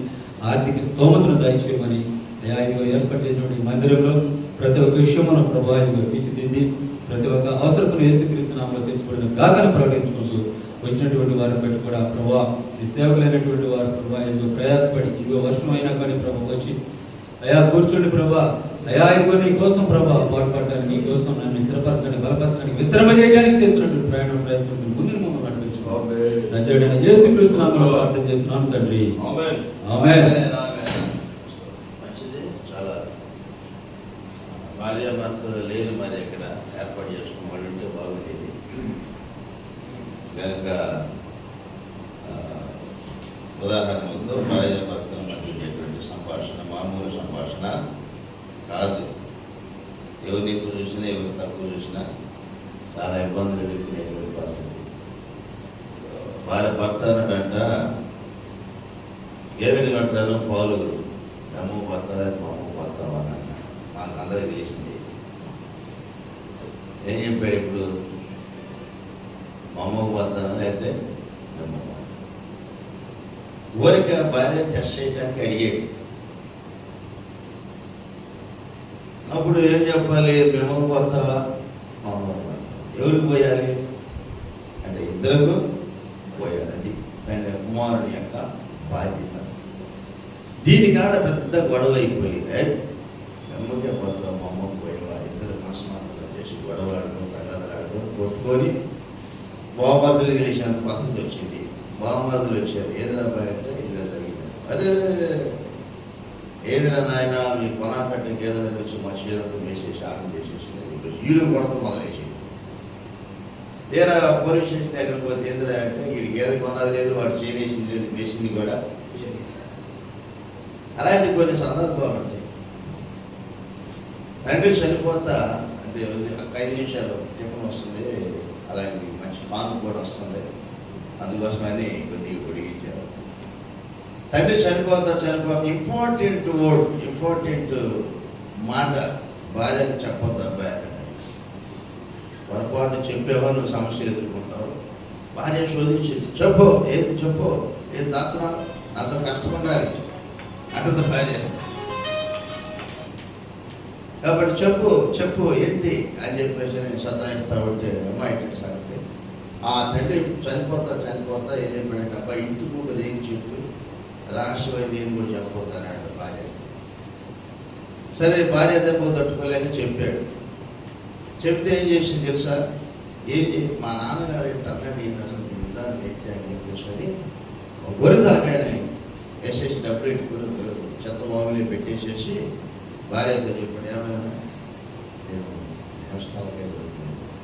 ఆర్థిక స్తోమతను దయచేయమని అయా ఇదిగో ఏర్పాటు చేసినటువంటి మందిరంలో ప్రతి ఒక్క విషయమును ప్రభా ఇదిగో తీర్చిదిద్ది ప్రతి ఒక్క అవసరతను యేసుక్రీస్తు నామములో తెచ్చుకోవడం గాకను ప్రకటించుకుంటూ వచ్చినటువంటి వారిని బట్టి కూడా ప్రభా ఈ సేవకులైనటువంటి వారు ప్రభా ఇదిగో ప్రయాసపడి ఇదిగో వర్షం అయినా కానీ ప్రభా వచ్చి అయా కూర్చోండి ప్రభా, అయా ఇదిగో నీ కోసం ప్రభా పాటుపడడానికి, నీ కోసం నన్ను స్థిరపరచడానికి, బలపరచడానికి, విస్తరమ చేయడానికి చేస్తున్నటువంటి ప్రయత్నం ముందు మమ్మల్ని నడిపించుకోవాలి. నజరేయుడైన యేసుక్రీస్తు నామములో ప్రార్థన చేస్తున్నాను తండ్రి, ఆమేన్. మంచిది. చాలా భార్యాభర్తలు లేరు మరి ఇక్కడ ఏర్పాటు చేసుకున్న వాళ్ళు ఉంటే బాగుండేది. కనుక ఉదాహరణతో భార్యాభర్తల మధ్య ఉండేటువంటి సంభాషణ మామూలు సంభాషణ కాదు. ఎవరిని ఎక్కువ చూసినా ఎవరు తక్కువ చూసినా చాలా ఇబ్బందులు ఎదుర్కొనేటువంటి పరిస్థితి. భర్త అన్నదంట ఏదని అంటారు, పాలు అమ్మ భర్త మా అమ్మ భర్త అని మనకు అందరికీ తెలిసింది. ఏం చెప్పాడు ఇప్పుడు, మా అమ్మ భర్త అయితే అమ్మ భర్త. ఊరిక భార్య టెస్ట్ చేయడానికి అడిగాడు. అప్పుడు ఏం చెప్పాలి, మేము భర్త మా అమ్మ భర్త. ఎవరికి పోయాలి అంటే ఇద్దరికి పోయాలి. అది తండ్రి కుమారుని యొక్క బాధ్యత. దీనికాడ పెద్ద గొడవ అయిపోయి అమ్మకే పోతావు మా అమ్మకి పోయేవా, ఇద్దరు మనస్మార్గం చేసి గొడవలు ఆడుకుని తగాదలాడుకొని కొట్టుకొని బావమరుదులు తెలిసినంత పరిస్థితి వచ్చింది. బావమరుదులు వచ్చారు, ఏదైనా అబ్బాయి అంటే ఇలా జరిగింది. అరే ఏదైనా నాయన మీ కొనాకట్టుకి ఏదైనా వచ్చి మా చీరంతా వేసేసి ఆగం చేసేసి వీళ్ళు కొడత మొదలేసి తీరా పోలీస్ స్టేషన్ దగ్గరికి పోతే ఏంద్రా అంటే వీడికి ఏది కొన్నది లేదు, వాడు చేయలేసింది లేదు, వేసింది కూడా. అలాంటి కొన్ని సందర్భాలు ఉంటాయి. తండ్రి చనిపోతా అంటే 5 నిమిషాలు టిఫిన్ వస్తుంది, అలాగే మంచి పాన్ కూడా వస్తుంది, అందుకోసమని కొద్దిగా పొడిగించారు. తండ్రి చనిపోతా ఇంపార్టెంట్ వర్డ్, ఇంపార్టెంట్ మాట భార్యకు చెప్పొద్దు అబ్బాయి. పొరపాటు చెప్పేవా నువ్వు సమస్య ఎదుర్కొంటావు. భార్య శోధించింది, చెప్పు ఏది చెప్పు, ఏది దాత్రా, నాతో కష్టం ఉండాలి అంటుంది భార్య. కాబట్టి చెప్పు ఏంటి అని చెప్పేసి నేను సతాయిస్తా ఉంటే అమ్మాయి సంగతి. ఆ తండ్రి చనిపోతా ఏం చెప్పాడంటే అబ్బాయి ఇంటి ముందు రేగి చెట్టు రహస్యమైంది ఏది కూడా చెప్పొద్దన్నాడు భార్య. సరే భార్య దెబ్బ తట్టుకోలేక చెప్పాడు. చెప్తే ఏం చేసింది తెలుసా, మా నాన్నగారు ఏంటన్నాడు, ఏంటి అసలు తింటాను ఏంటి అని చెప్పేసి గొర్రె తలకాయని వేసేసి డబ్బులు పెట్టుకుని చెత్త మామూలు పెట్టేసేసి భార్యతో చెప్పాడు, ఏమైనా నేను కష్టాలకే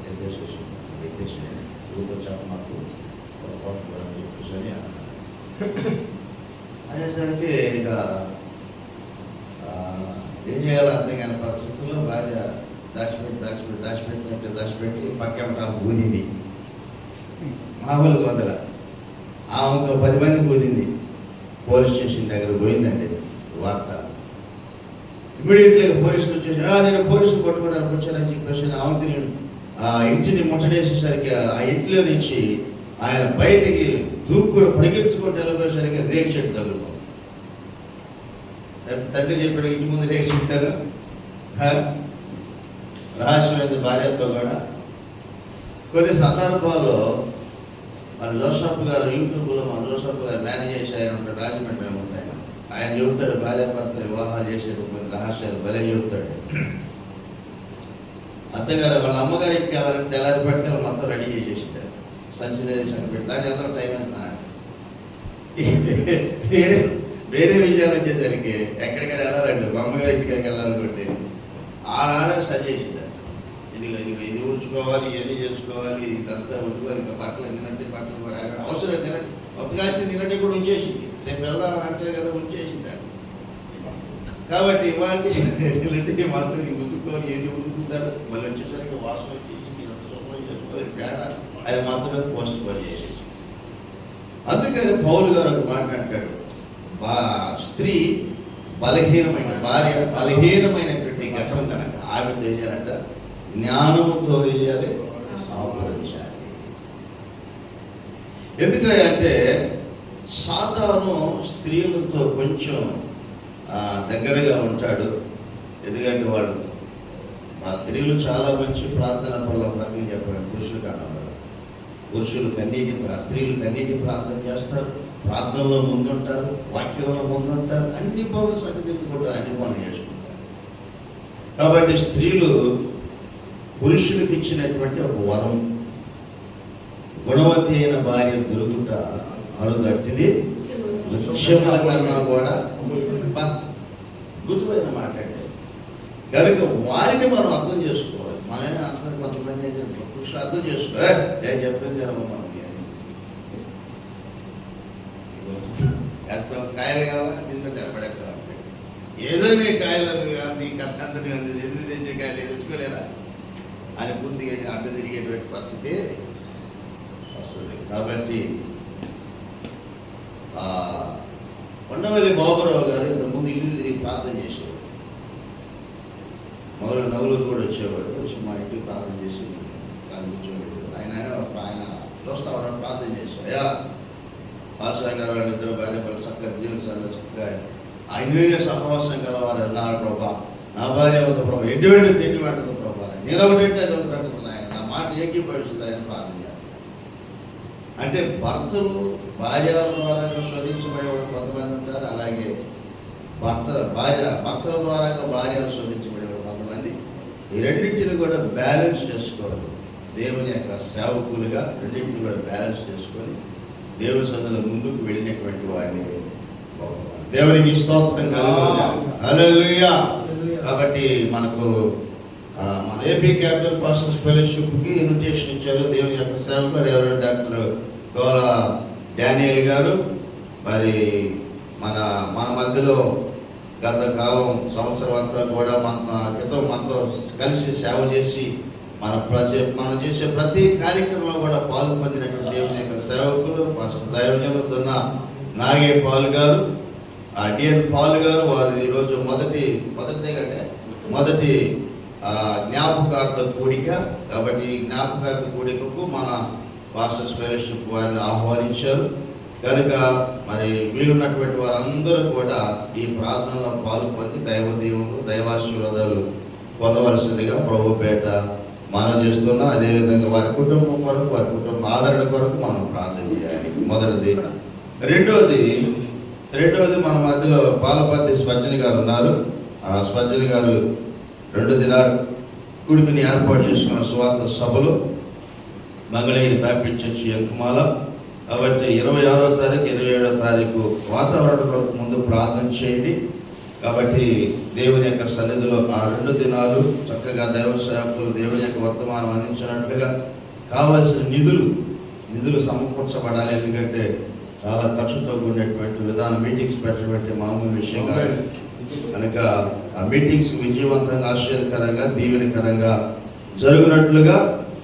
చెప్పేసేసి పెట్టేసి ఊరితో చెప్ప నాకు పొరపాటు కూడా చెప్పేసి అని అన్నాడు. అనేసరికి ఇక ఏం చేయాలో అర్థం కాని పరిస్థితుల్లో భార్య దాచిపెట్టి పక్కెంట ఊదింది. మామూలుగా వదల ఆమె 10 మందికి ఊదింది. పోలీస్ స్టేషన్ దగ్గర పోయిందండి వార్త. ఇమ్మీడియట్గా పోలీసులు వచ్చేసి నేను పోలీసులు పట్టుకోవడానికి వచ్చానని చెప్పేసి ఆమె ఆ ఇంటిని ముట్టడేసేసరికి ఆ ఇంట్లో నుంచి ఆయన బయటికి పరిగెత్తుకుంటూ వెళ్ళిపోయేసరికి రేగు చెట్టు తగులుకో. తండ్రి చెప్పాడు ఇంటి ముందు రేగు చెట్టారు. రహస్యమైన భార్యతో కూడా కొన్ని సందర్భాల్లో మన జోసఫ్ గారు యూట్యూబ్లో మన జోసఫ్ గారు మేనేజ్ చేసి ఆయన ఉంటాడు, రాజమండ్రి ఉంటాయి. ఆయన చెబుతాడు భార్య భర్త వివాహాలు చేసేటప్పుడు కొన్ని రహస్యాలు భలే చెబుతాడు. అత్తగారు వాళ్ళ అమ్మగారి ఇంటికి వెళ్ళాలని తెల్లారి పట్టుకెళ్ళి మొత్తం రెడీ చేసేసాడు. సంచి పెట్టి దాన్ని ఎంతో టైం అవుతున్నాడు. వేరే విషయాలు వచ్చేసరికి ఎక్కడికైనా వెళ్ళాలండి, మా అమ్మగారి ఇంటికి వెళ్ళాలనుకుంటే ఆనాడే సరి చేసింది. ఇది ఊడ్చుకోవాలి, ఏది చేసుకోవాలి, ఇదంతా ఉడుకోవాలి, ఇంకా బట్టలు నిన్నట్టు బట్టలు కూడా అవసరం తినట్టు అవసరాల్సింది నిన్నట్టు కూడా ఉంచేసింది. రేపు వెళ్దామని అంటే కదా ఉంచేసింది అండి. కాబట్టి ఇవాళ మాత్రం ఉతుక్కోవాలి, ఏది ఉతుకుతారు, మళ్ళీ వచ్చేసరికి వాసన వచ్చేసి ఇదంతా శుభ్రం చేసుకోవాలి, తేడా ఆయన మాత్రం మీద పోస్ట్ పోయి చేసేసి. అందుకని పౌలు గారు ఒక మాట అంటాడు, స్త్రీ బలహీనమైన భార్య బలహీనమైనటువంటి ఘటన కనుక ఆమె చేయాలంట జ్ఞానంతో వేయాలి, ఆపరించాలి. ఎందుకంటే సాతాను స్త్రీలతో కొంచెం దగ్గరగా ఉంటాడు. ఎందుకంటే వాడు ఆ స్త్రీలు చాలా మంచి ప్రార్థన పనుల ప్రకటన చెప్పారు పురుషులు కన్నా. పురుషులు స్త్రీలు కన్నీటి ప్రార్థన చేస్తారు, ప్రార్థనలో ముందుంటారు, వాక్యంలో ముందుంటారు, అన్ని పనులు సరిదిద్దుకుంటారు, అన్ని పనులు చేసుకుంటారు. కాబట్టి స్త్రీలు పురుషులకు ఇచ్చినటువంటి ఒక వరం. గుణవతి అయిన భార్య దొరుకుట అరుదట్టిది, వృక్షముల కన్నా కూడా అద్భుతమైన మాట అంటే. కనుక వారిని మనం అర్థం చేసుకోవాలి. మనమే అందరూ కొంతమంది పురుషులు అర్థం చేసుకో నేను చెప్పింది జరగ మనకి అని వేస్తాం. కాయలు కావాలా దీంట్లో కనపడేస్తా ఉంటాయి. ఏదో నీ కాయలు నీ కథ అంతా ఎదురు తెచ్చే కాయలు తెచ్చుకోలేదా అని పూర్తిగా అడ్డు తిరిగేటువంటి పరిస్థితి వస్తుంది. కాబట్టి కొండవల్లి బాబురావు గారు ఇంతకుముందు ఇల్లు తిరిగి ప్రార్థన చేసేవాడు. నవ్వులు కూడా వచ్చేవాడు. వచ్చి మా ఇంటికి ప్రార్థన చేసి దాన్ని కూర్చోలేదు. ఆయన చూస్తా ఉన్నాడు, ప్రార్థన చేశాడు. అయ్యా పాస్టర్ గారు వాళ్ళ ఇద్దరు భార్య పిల్లలు చక్కగా జీవించాలి, చక్కగా ఆయననే సహవాసం గలవారు అన్నారు. ప్రభా నా భార్య ఒక ప్రభా ఎటువంటి తిండి వంటది ప్రభా, నేను ఒకటంటే అది ఒకటి అంటుంది. ఆయన నా మాట ఏకీభవిస్తుంది ఆయన ప్రార్థన చేయాలి. అంటే భర్తలు భార్యల ద్వారా శోధించబడేవాడు కొంతమంది ఉంటారు. అలాగే భర్తల ద్వారా భార్యలు శోధించబడేవాడు కొంతమంది. ఈ రెండింటిని కూడా బ్యాలెన్స్ చేసుకోవాలి. దేవుని యొక్క సేవకులుగా రెండింటిని కూడా బ్యాలెన్స్ చేసుకొని దేవుని సన్నిధిలో ముందుకు వెళ్ళినటువంటి వాడిని దేవునికి స్తోత్రం కలుగును గాక. హల్లెలూయా. కాబట్టి మనకు మన ఏపీ క్యాపిటల్ పాస్టర్స్ ఫెలోషిప్కి ఇన్విటేషన్ ఇచ్చారు దేవుని యొక్క సేవకులు రెవరెండ్ డాక్టర్ గోల డానియల్ గారు. మరి మన మధ్యలో గత కాలం సంవత్సరం అంతా కూడా మన క్రితం మనతో కలిసి సేవ చేసి మనం చేసే ప్రతి కార్యక్రమంలో కూడా పాలు పొందినటువంటి దేవుని యొక్క సేవకులు పాస్టర్ దైవజనులు దున్న నాగే పాలు గారు, డిఎన్ పాలు గారు. వారు ఈరోజు మొదటి జ్ఞాపకార్థ కూడిక. కాబట్టి ఈ జ్ఞాపకార్థ కూడికకు మన పాస్టర్స్ ఫెలోషిప్ వారిని ఆహ్వానించారు కనుక మరి వీలున్నటువంటి వారందరూ కూడా ఈ ప్రార్థనలో పాల్పొంది దైవదీవులు దైవాశీర్వాదాలు పొందవలసిందిగా ప్రభుపేట మనం చేస్తున్నా. అదేవిధంగా వారి కుటుంబం కొరకు, వారి కుటుంబ ఆదరణ కొరకు మనం ప్రార్థన చేయాలి. మొదటిది. రెండవది మన మధ్యలో పాలపర్తి స్పర్జని గారు ఉన్నారు. ఆ స్పర్జని గారు 2 దినాలు కూడికని ఏర్పాటు చేసుకున్న స్వార్థ సభలు మంగళగిరి బ్యాప్టిస్ట్ చర్చి ఎంకుమాల. కాబట్టి 26వ తారీఖు 27వ తారీఖు వాతావరణం కొరకు ముందు ప్రార్థన చేయండి. కాబట్టి దేవుని యొక్క సన్నిధిలో ఆ 2 దినాలు చక్కగా దైవ సేవకులు దేవుని యొక్క వర్తమానం అందించినట్లుగా కావాల్సిన నిధులు సమకూర్చబడాలి. ఎందుకంటే చాలా ఖర్చుతో కూడినటువంటి విధానం మీటింగ్స్ పెట్టటువంటి మామూలు విషయం కాదు కనుక ఆ మీటింగ్స్ విజయవంతంగా ఆశ్చర్యకరంగా దీవెనకరంగా జరుగునట్లుగా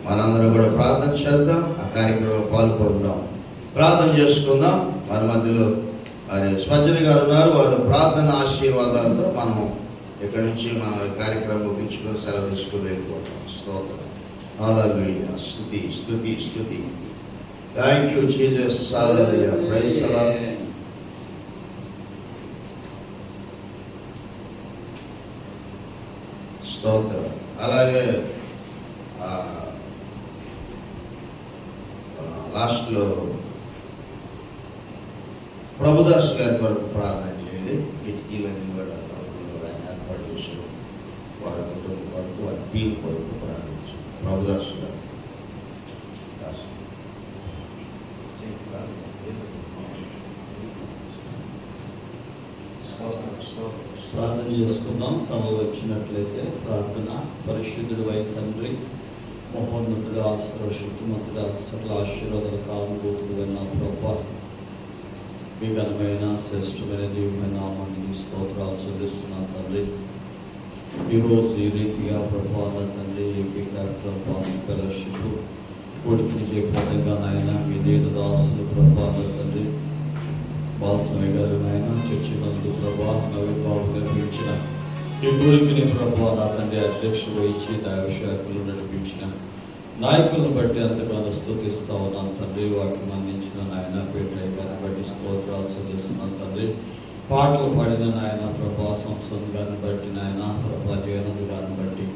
మనందరం కూడా ప్రార్థన చేద్దాం. ఆ కార్యక్రమంలో పాల్పొందాం, ప్రార్థన చేసుకుందాం. మన మధ్యలో స్పర్జని గారు ఉన్నారు. వారు ప్రార్థన ఆశీర్వాదాలతో మనము ఇక్కడి నుంచి మన కార్యక్రమం ముగించుకొని సెలవు తీసుకుని వెళ్ళిపోతాం. స్తోత్రం, హల్లెలూయా, స్తుతి. Thank you Jesus, hallelujah, praise the lord. స్తోత్రం. అలాగే లాస్ట్లో ప్రభుదాస్ గారి కొరకు ప్రార్థన చేయండి. కిటికీలన్నీ కూడా ఆయన ఏర్పాటు చేశారు. వారి కుటుంబం కొరకు, వారి టీం కొరకు ప్రార్థించారు. ప్రభుదాస్ గారు ప్రార్థన చేసుకుందాం. తమ వచ్చినట్లయితే ప్రార్థన. పరిశుద్ధుడు అయి తండ్రి, మహోన్నతుడు, శక్తిమంతుడ, సకల ఆశీర్వాదాల కానుభూతుడు అయిన ప్రభా, మీ ఘనమైన శ్రేష్టమైన దివ్యమైన నామానికి స్తోత్రాలు చెల్లిస్తున్నాను తండ్రి. ఈరోజు ఈ రీతిగా ప్రభా తండ్రి ఏపీ క్యాపిటల్ పాస్టర్స్ ఫెలోషిప్ కొడుకుని చేపట్టగా నాయన మీ దేని దాసులు ప్రభా తండ్రి బాలస్వామి గారు నాయన చర్చి నందు ప్రభా నవీన్ బాబు నిర్మించిన ఈ గుడికి ప్రభా నా తండ్రి అధ్యక్షుడు వహించి దైవశాఖలు నడిపించిన నాయకులను బట్టి ఎంతగానో స్తుతిస్తా ఉన్నాను తండ్రి. వాక్యం అందించిన నాయన పేటయ్య గారిని బట్టి స్తోత్రాలు చెల్లిస్తున్నాను తండ్రి. పాటలు పాడిన నాయన ప్రభా సంస్థను గారిని బట్టి నాయన ప్రభా జయనంద్ గారిని బట్టి,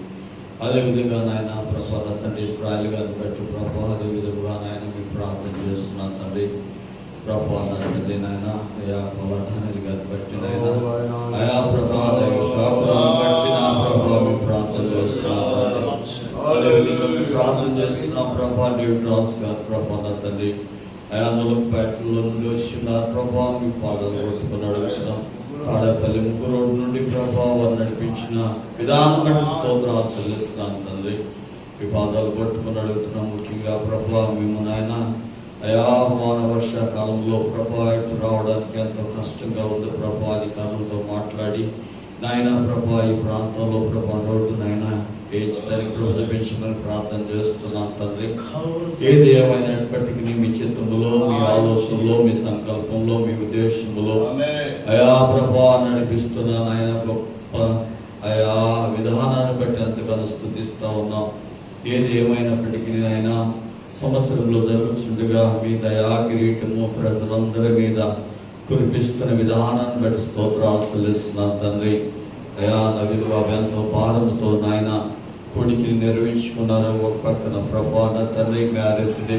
అదేవిధంగా నాయన ప్రభా తండ్రి ఇస్రాయల్ గారిని బట్టి ప్రభా అదేవిధంగా నాయన మీకు ప్రార్థన చేస్తున్నాను తండ్రి. ప్రభా నా తండ్రి నాయన అయా డానియల్ గారిని బట్టి నాయన అయా ప్రభా బట్టి నా ప్రభా మీ ప్రార్థన చేస్తున్నాను. అదేవిధంగా మేము ప్రార్థన చేస్తున్నాం ప్రభా డేవిడ్ రాస్ గారు ప్రభా నా తండ్రి అయా నలుగుపేటలో నుండి వచ్చిన్నారు ప్రభా మీ పాదాలు కొట్టుకుని అడుగుతున్నాం. తాడేపల్లి ముగ్గురు రోడ్డు నుండి ప్రభా వారు నడిపించిన విధానం బట్టి స్తోత్రాలు చెల్లిస్తున్నాను తండ్రి. మీ పాదాలు కొట్టుకుని అడుగుతున్నాం. ముఖ్యంగా ప్రభా మేము నాయన అయా వాన వర్షాకాలంలో ప్రభా ఇటు రావడానికి ఎంతో కష్టంగా ఉంది ప్రభా. అధికారులతో మాట్లాడి నాయన ప్రభా ఈ ప్రాంతంలో ప్రభా రోడ్డు నాయన వేయించడానికి రోజు పెంచమని ప్రార్థన చేస్తున్నాం తండ్రి. ఏది ఏమైనప్పటికీ మీ చిత్తములో, మీ ఆలోచనలో, మీ సంకల్పంలో, మీ ఉద్దేశంలో అయా ప్రభా నడిపిస్తున్న నాయన గొప్ప అయా విధానాన్ని బట్టి ఎంతగానో స్తుతిస్తా ఉన్నాం. ఏది ఏమైనప్పటికీ నాయన సంవత్సరంలో జరుగుతుండగా మీ దయా కిరీటము ప్రజలందరి మీద కురిపిస్తున్న విధానాన్ని బట్టి స్తోత్రాలు చెల్లిస్తున్నాను తండ్రి. అయా నవీన్ బాబు ఎంతో భారముతో నాయన కొడుకుని నిర్వహించుకున్నారు. ఒక పక్కన ప్రభా తండ్రి మ్యారేజ్ డే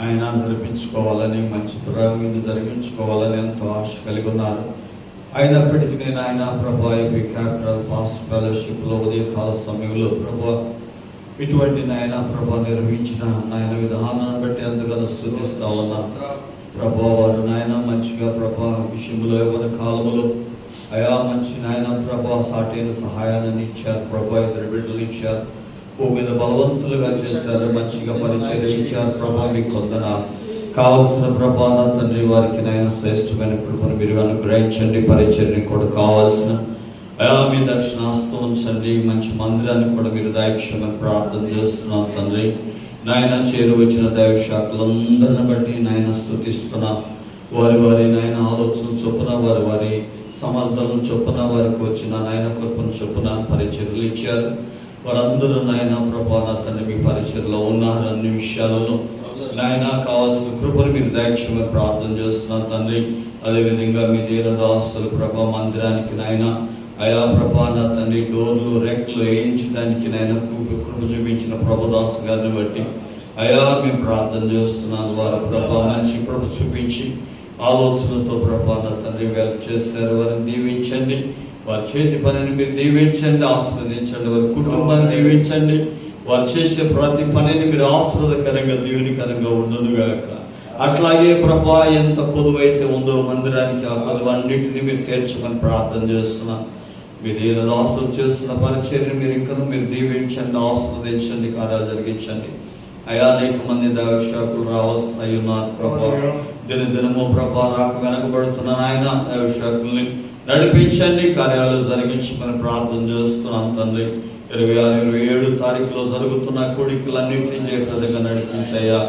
ఆయన జరిపించుకోవాలని, మంచి దురాంగ జరిగించుకోవాలని ఎంతో ఆశ కలిగి ఉన్నారు. అయినప్పటికీ నేను ఆయన ప్రభా ఏపీ క్యాపిటల్ పాస్టర్స్ ఫెలోషిప్లో ఉదయకాల సమయంలో ప్రభా ఇటువంటి నాయన ప్రభా నిర్వహించిన నాయన విధానాన్ని బట్టి ఎంతగానో స్తుతిస్తా ఉన్నా ప్రభా. వారు నాయన మంచిగా ప్రభా విషయంలో ఎవరి కాలంలో అయా మంచి నాయన ప్రభా సాటైన సహాయాన్ని ఇచ్చారు ప్రభా, ఇద్దరు బిడ్డలు ఇచ్చారు, భూమి మీద బలవంతులుగా చేశారు, మంచిగా పరిచయం ఇచ్చారు ప్రభా, మీకు వందనాలు. కావలసిన ప్రభా నా తండ్రి వారికి నాయన శ్రేష్టమైన కృపను మీరు అనుగ్రహించండి, పరిచర్ని కూడా కావాల్సిన అయా మీ దక్షిణాస్తం ఉంచండి, మంచి మందిరాన్ని కూడా మీరు దయక్షేమని ప్రార్థన చేస్తున్నాం తండ్రి. నాయన చేరువచ్చిన దైవ శాఖలందరిని బట్టి నాయన స్తుతిస్తున్నా. వారి వారి నాయన ఆలోచన చొప్పున, వారి వారి సమర్థన చొప్పున, వారికి వచ్చిన నాయన కృపను చొప్పున పరిచర్లు ఇచ్చారు. వారందరూ నాయన ప్రభా నా తండ్రి మీ పరిచర్లో ఉన్నారు. అన్ని విషయాలలో నాయన కావాల్సిన కృపను మీరు దయక్షేమని ప్రార్థన చేస్తున్నాం తండ్రి. అదేవిధంగా మీ దీనదాస్తుల ప్రభా మందిరానికి నాయన అయా ప్రభా నా తండ్రి డోర్లు రెక్కలు వేయించడానికి నాయన కృప చూపించిన ప్రభుదాస్ గారిని బట్టి అయా మేము ప్రార్థన చేస్తున్నాను. వారు ప్రభా మంచి కృప చూపించి ఆలోచనతో ప్రభా నా తండ్రి వెల్ప్ చేశారు. వారిని దీవించండి, వారి చేతి పనిని మీరు దీవించండి, ఆశీర్వదించండి, వారి కుటుంబాన్ని దీవించండి, వారు చేసే ప్రతి పనిని మీరు ఆశీర్వాదకరంగా దీవెనికరంగా ఉండునుగాక. అట్లాగే ప్రభా ఎంత పొదువైతే ఉందో మందిరానికి ఆ పొదువన్నిటిని మీరు తీర్చమని ప్రార్థన చేస్తున్నాను. మీరు ఏదో ఆస్తులు చేస్తున్న పరిచర్ని మీరు ఇంకా మీరు దీవించండి, ఆస్వాదించండి, కార్యాలు జరిగించండి. అయా అనేక మంది దైవశాఖలు రావాల్సిన ఉన్నారు ప్రభా, దినదినము ప్రభా రాక వెనకబడుతున్న ఆయన దైవశాఖల్ని నడిపించండి, కార్యాలు జరిగించమని ప్రార్థన చేస్తున్నాం తండ్రి. 26, 27 తారీఖులో జరుగుతున్న కోడికలన్నింటినీ జయప్రదంగా నడిపించయ్యా.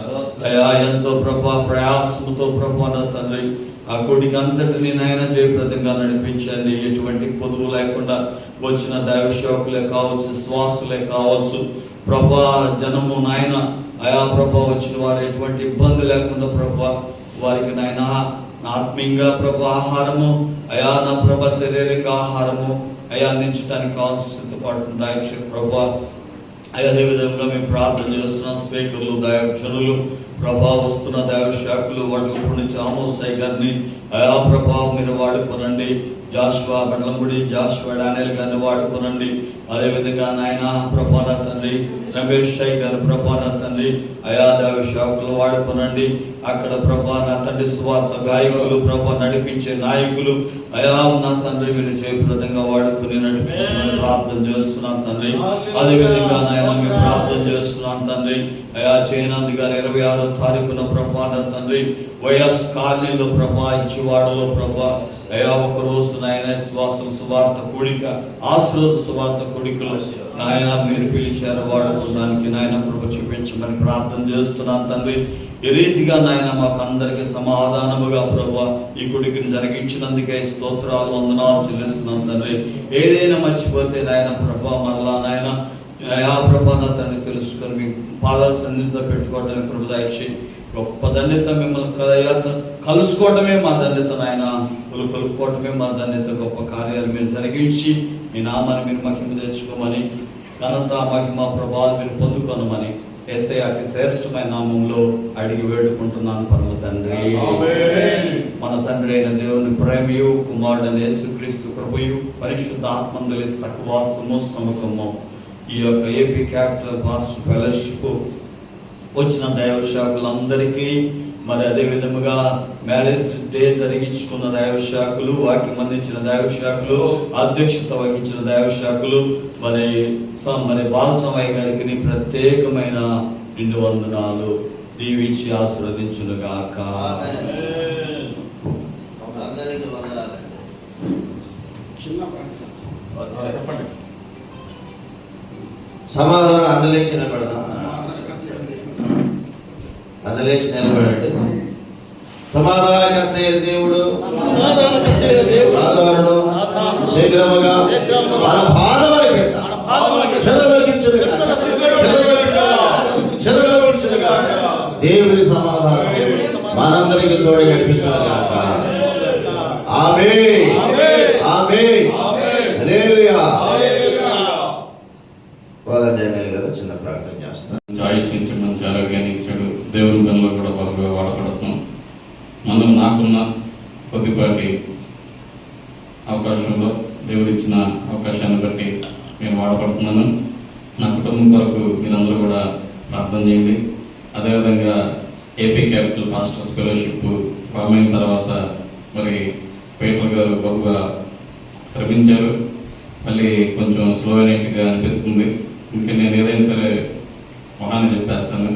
అయా ఎంతో ప్రభా ప్రయాసముతో ప్రభా నా తండ్రి ఆ కోడికి అంతటిని నాయన జయప్రదంగా నడిపించండి. ఎటువంటి పొదువు లేకుండా వచ్చిన దైవసేవకులే కావచ్చు, శ్వాసులే కావచ్చు ప్రభా జనము నాయన అయా ప్రభా వచ్చిన వారు ఎటువంటి ఇబ్బంది లేకుండా ప్రభా వారికి నాయన ఆత్మీయంగా ప్రభా ఆహారము అయా నా ప్రభా శారీరక ఆహారము అయా అందించడానికి కావాల్సిన సిద్ధపాటు దయచే ప్రభా. అదే విధంగా మేము ప్రార్థన చేస్తున్నాం. స్పీకర్లు దైవజనులు ప్రభా వస్తున్న దైవశాఖలు వాటిలో నుంచి ఆమోసాయి గారిని అయా ప్రభా మీరు వాడుకోనండి. జాషువా బండ్లముడి జాషువా డానియల్ గారిని వాడుకోనండి. అదేవిధంగా నాయన ప్రభా నా తండ్రి రమేష్ షై గారు ప్రభా నా తండ్రి అయా దైవశాఖలు వాడుకోనండి. అక్కడ ప్రభా నా తండ్రి సువార్త గాయకులు ప్రభా నడిపించే నాయకులు అయా నా తండ్రి మీరు జయప్రదంగా వాడుకుని నడిపించమని ప్రార్థన చేస్తున్నాం తండ్రి. అదేవిధంగా నాయన మేము ప్రార్థన చేస్తున్నాం తండ్రి. అయా జయనంద్ గారు 26వ తారీఖున ప్రభా నా తండ్రి వైఎస్ కాలనీలో ప్రభా ఇచ్చివాడలో ప్రభా అయా ఒక రోజు నాయన సువార్త కూడిక ఆశీర్వాద సువార్త కూడికలు నాయన మీరు పిలిచారు వాడుకోవడానికి నాయన కృప చూపించమని ప్రార్థన చేస్తున్నాను తండ్రి. ఈ రీతిగా నాయన మాకు అందరికి సమాధానముగా ప్రభా ఈ గుడికి జరిగించినందుకే స్తోత్రాలు వందనాలు చెల్లిస్తున్నాం తండ్రి. ఏదైనా మర్చిపోతే నాయన ప్రభా మరలా నాయన అయా ప్రభా నా తండ్రి తెలుసుకొని మీ పాదాల సన్నిధితో పెట్టుకోవడానికి కృప దయచేసి గొప్ప ధన్యత మిమ్మల్ని కలుసుకోవటమే మా ధన్యత నాయన, కొలుకోవటమే మా ధన్యత. గొప్ప కార్యాలు మీరు జరిగించి మీ నామాన్ని మీరు మహిమ తెచ్చుకోమని ఘనత మహిమ ప్రభావాలు మీరు పొందుకోనమని యేసయ్య అతి శ్రేష్టమైన నామంలో అడిగి వేడుకుంటున్నాను పరమ తండ్రి. మన తండ్రి అయిన దేవుని ప్రేమయు కుమారుడైన యేసుక్రీస్తు కృపయు పరిశుద్ధ ఆత్మందలి సహవాసము సముఖము ఈ యొక్క ఏపీ క్యాపిటల్ పాస్టర్ ఫెలోషిప్ వచ్చిన దైవశాఖలందరికీ మరి అదే విధముగా మ్యారేజ్ డే జరిగించుకున్న దైవశాఖలు వాక్యం అందించిన దైవశాఖలు అధ్యక్షత వహించిన దైవశాఖలు మరి బాలస్వామయ్య గారికి ప్రత్యేకమైన నిండు వందనాలు దీవించి ఆశీర్వదించునుగాక. సమాధానం అందలేచి నిలబడదాం. అందలేచి నిలబడండి. సమాధానకర్త దేవుడు సాధారణను శీఘ్రముగా మన పాదముల కింద చెదరగొచ్చునుగా. దేవుని సమాధానం మనందరికి తోడి కనిపించునుగాక. ఆమేన్ ఆమేన్ హల్లెలూయా. ఫాదర్ డానియల్ గారు చిన్న ప్రార్థన చేస్తారు. ఆయుష్ నుంచి మంచి ఆరోగ్యాన్ని ఇచ్చాడు. దేవుని పనిలో కూడా బాగా వాడపడుతున్నాం. మనం నాకున్న కొద్దిపాటి అవకాశంలో దేవుడిచ్చిన అవకాశాన్ని బట్టి నేను వాడపడుతున్నాను. నా కుటుంబం కొరకు మీరందరూ కూడా ప్రార్థన చేయండి. అదేవిధంగా AP capital pastors fellowship form అయిన తర్వాత మరి పీటర్ గారు బహుగా శ్రమించారు. మళ్ళీ కొంచెం స్లో అయినట్టుగా అనిపిస్తుంది. ఇంకా నేను ఏదైనా సరే మొహాన్ని చెప్పేస్తాను.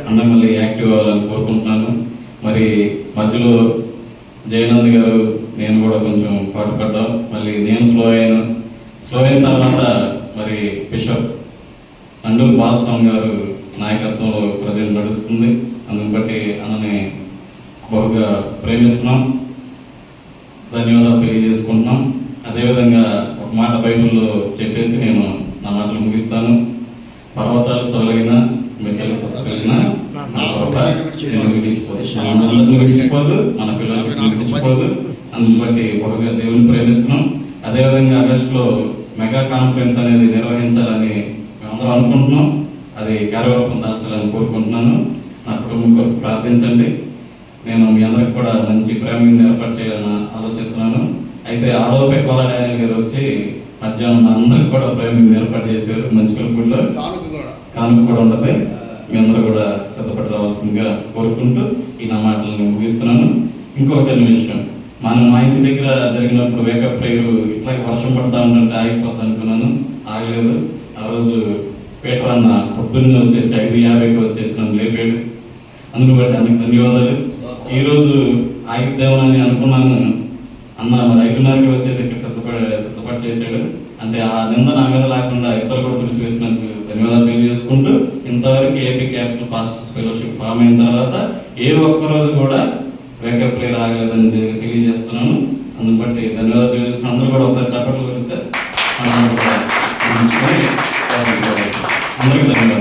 అన్న మళ్ళీ యాక్టివ్ అవ్వాలని కోరుకుంటున్నాను. మరి మధ్యలో జయనంద్ గారు నేను కూడా కొంచెం పాటుపడ్డాం. మళ్ళీ నేను స్లో అయిన తర్వాత మరి బిషప్ అండూరు బాలస్వామి గారు నాయకత్వంలో ప్రజెంట్ నడుస్తుంది. అందుని బట్టి అన్నని బహుగా ప్రేమిస్తున్నాం, ధన్యవాదాలు తెలియజేసుకుంటున్నాం. అదేవిధంగా ఒక మాట బైబిల్లో చెప్పేసి నేను నా మాటలు ముగిస్తాను. పర్వతాలు తొలగిన మెట్టలు తొలగిన విడిచిపోదు, మన పిల్లలు విడిచిపోదు. అందుని బట్టి బహుగా దేవుని ప్రేమిస్తున్నాం. అదేవిధంగా ఆగస్టులో మెగా కాన్ఫరెన్స్ అనేది నిర్వహించాలని మేమందరం అనుకుంటున్నాం. అది కార్యరూపం దాల్చాలని కోరుకుంటున్నాను. నా కుటుంబం కొరకు ప్రార్థించండి. నేను మీ అందరికి కూడా మంచి ప్రేమను ఏర్పాటు చేయాలని ఆలోచిస్తున్నాను. అయితే ఆలోపే కోలాడాయని గారు వచ్చి మధ్యాహ్నం అందరికి కూడా ప్రేమను ఏర్పాటు చేశారు. మంచి పిలుపుల్లో కానుక కూడా ఉండదు. మీ అందరూ కూడా సిద్ధపడి రావాల్సిందిగా కోరుకుంటూ ఈ నా మాటలను ముగిస్తున్నాను. ఇంకొక చిన్న విషయం, మా ఇంటి దగ్గర జరిగినప్పుడు వేకప్ ప్రేయర్ ఇట్లాగే వర్షం పడతా ఉంటే ఆగిపోతా అనుకున్నాను, ఆగలేదు. ఆ రోజు పీటర్ అన్న పొద్దున్న వచ్చేసి 5:50కి వచ్చేసి నన్ను లేపాడు. అందుకు బట్టి అందుకు ధన్యవాదాలు. ఈరోజు ఆగిద్దామని అనుకున్నాను, అన్న మరి 5:30కి వచ్చేసి ఇక్కడ సిద్ధపడి చేశాడు. అంటే ఆ నింద నా మీద లేకుండా ఇద్దరు కూడా తుడిచివేసినందుకు ధన్యవాదాలు తెలియజేసుకుంటూ, ఇంతవరకు AP capital pastors fellowship form అయిన తర్వాత ఏ ఒక్కరోజు కూడా వేకప్ ప్రేయర్ ఆగలేదని తెలియజేస్తున్నాను. అందుని బట్టి ధన్యవాదాలు తెలియజేస్తున్నాను. అందరూ కూడా ఒకసారి చప్పట్లు పెడితే అందరికీ ధన్యవాదాలు.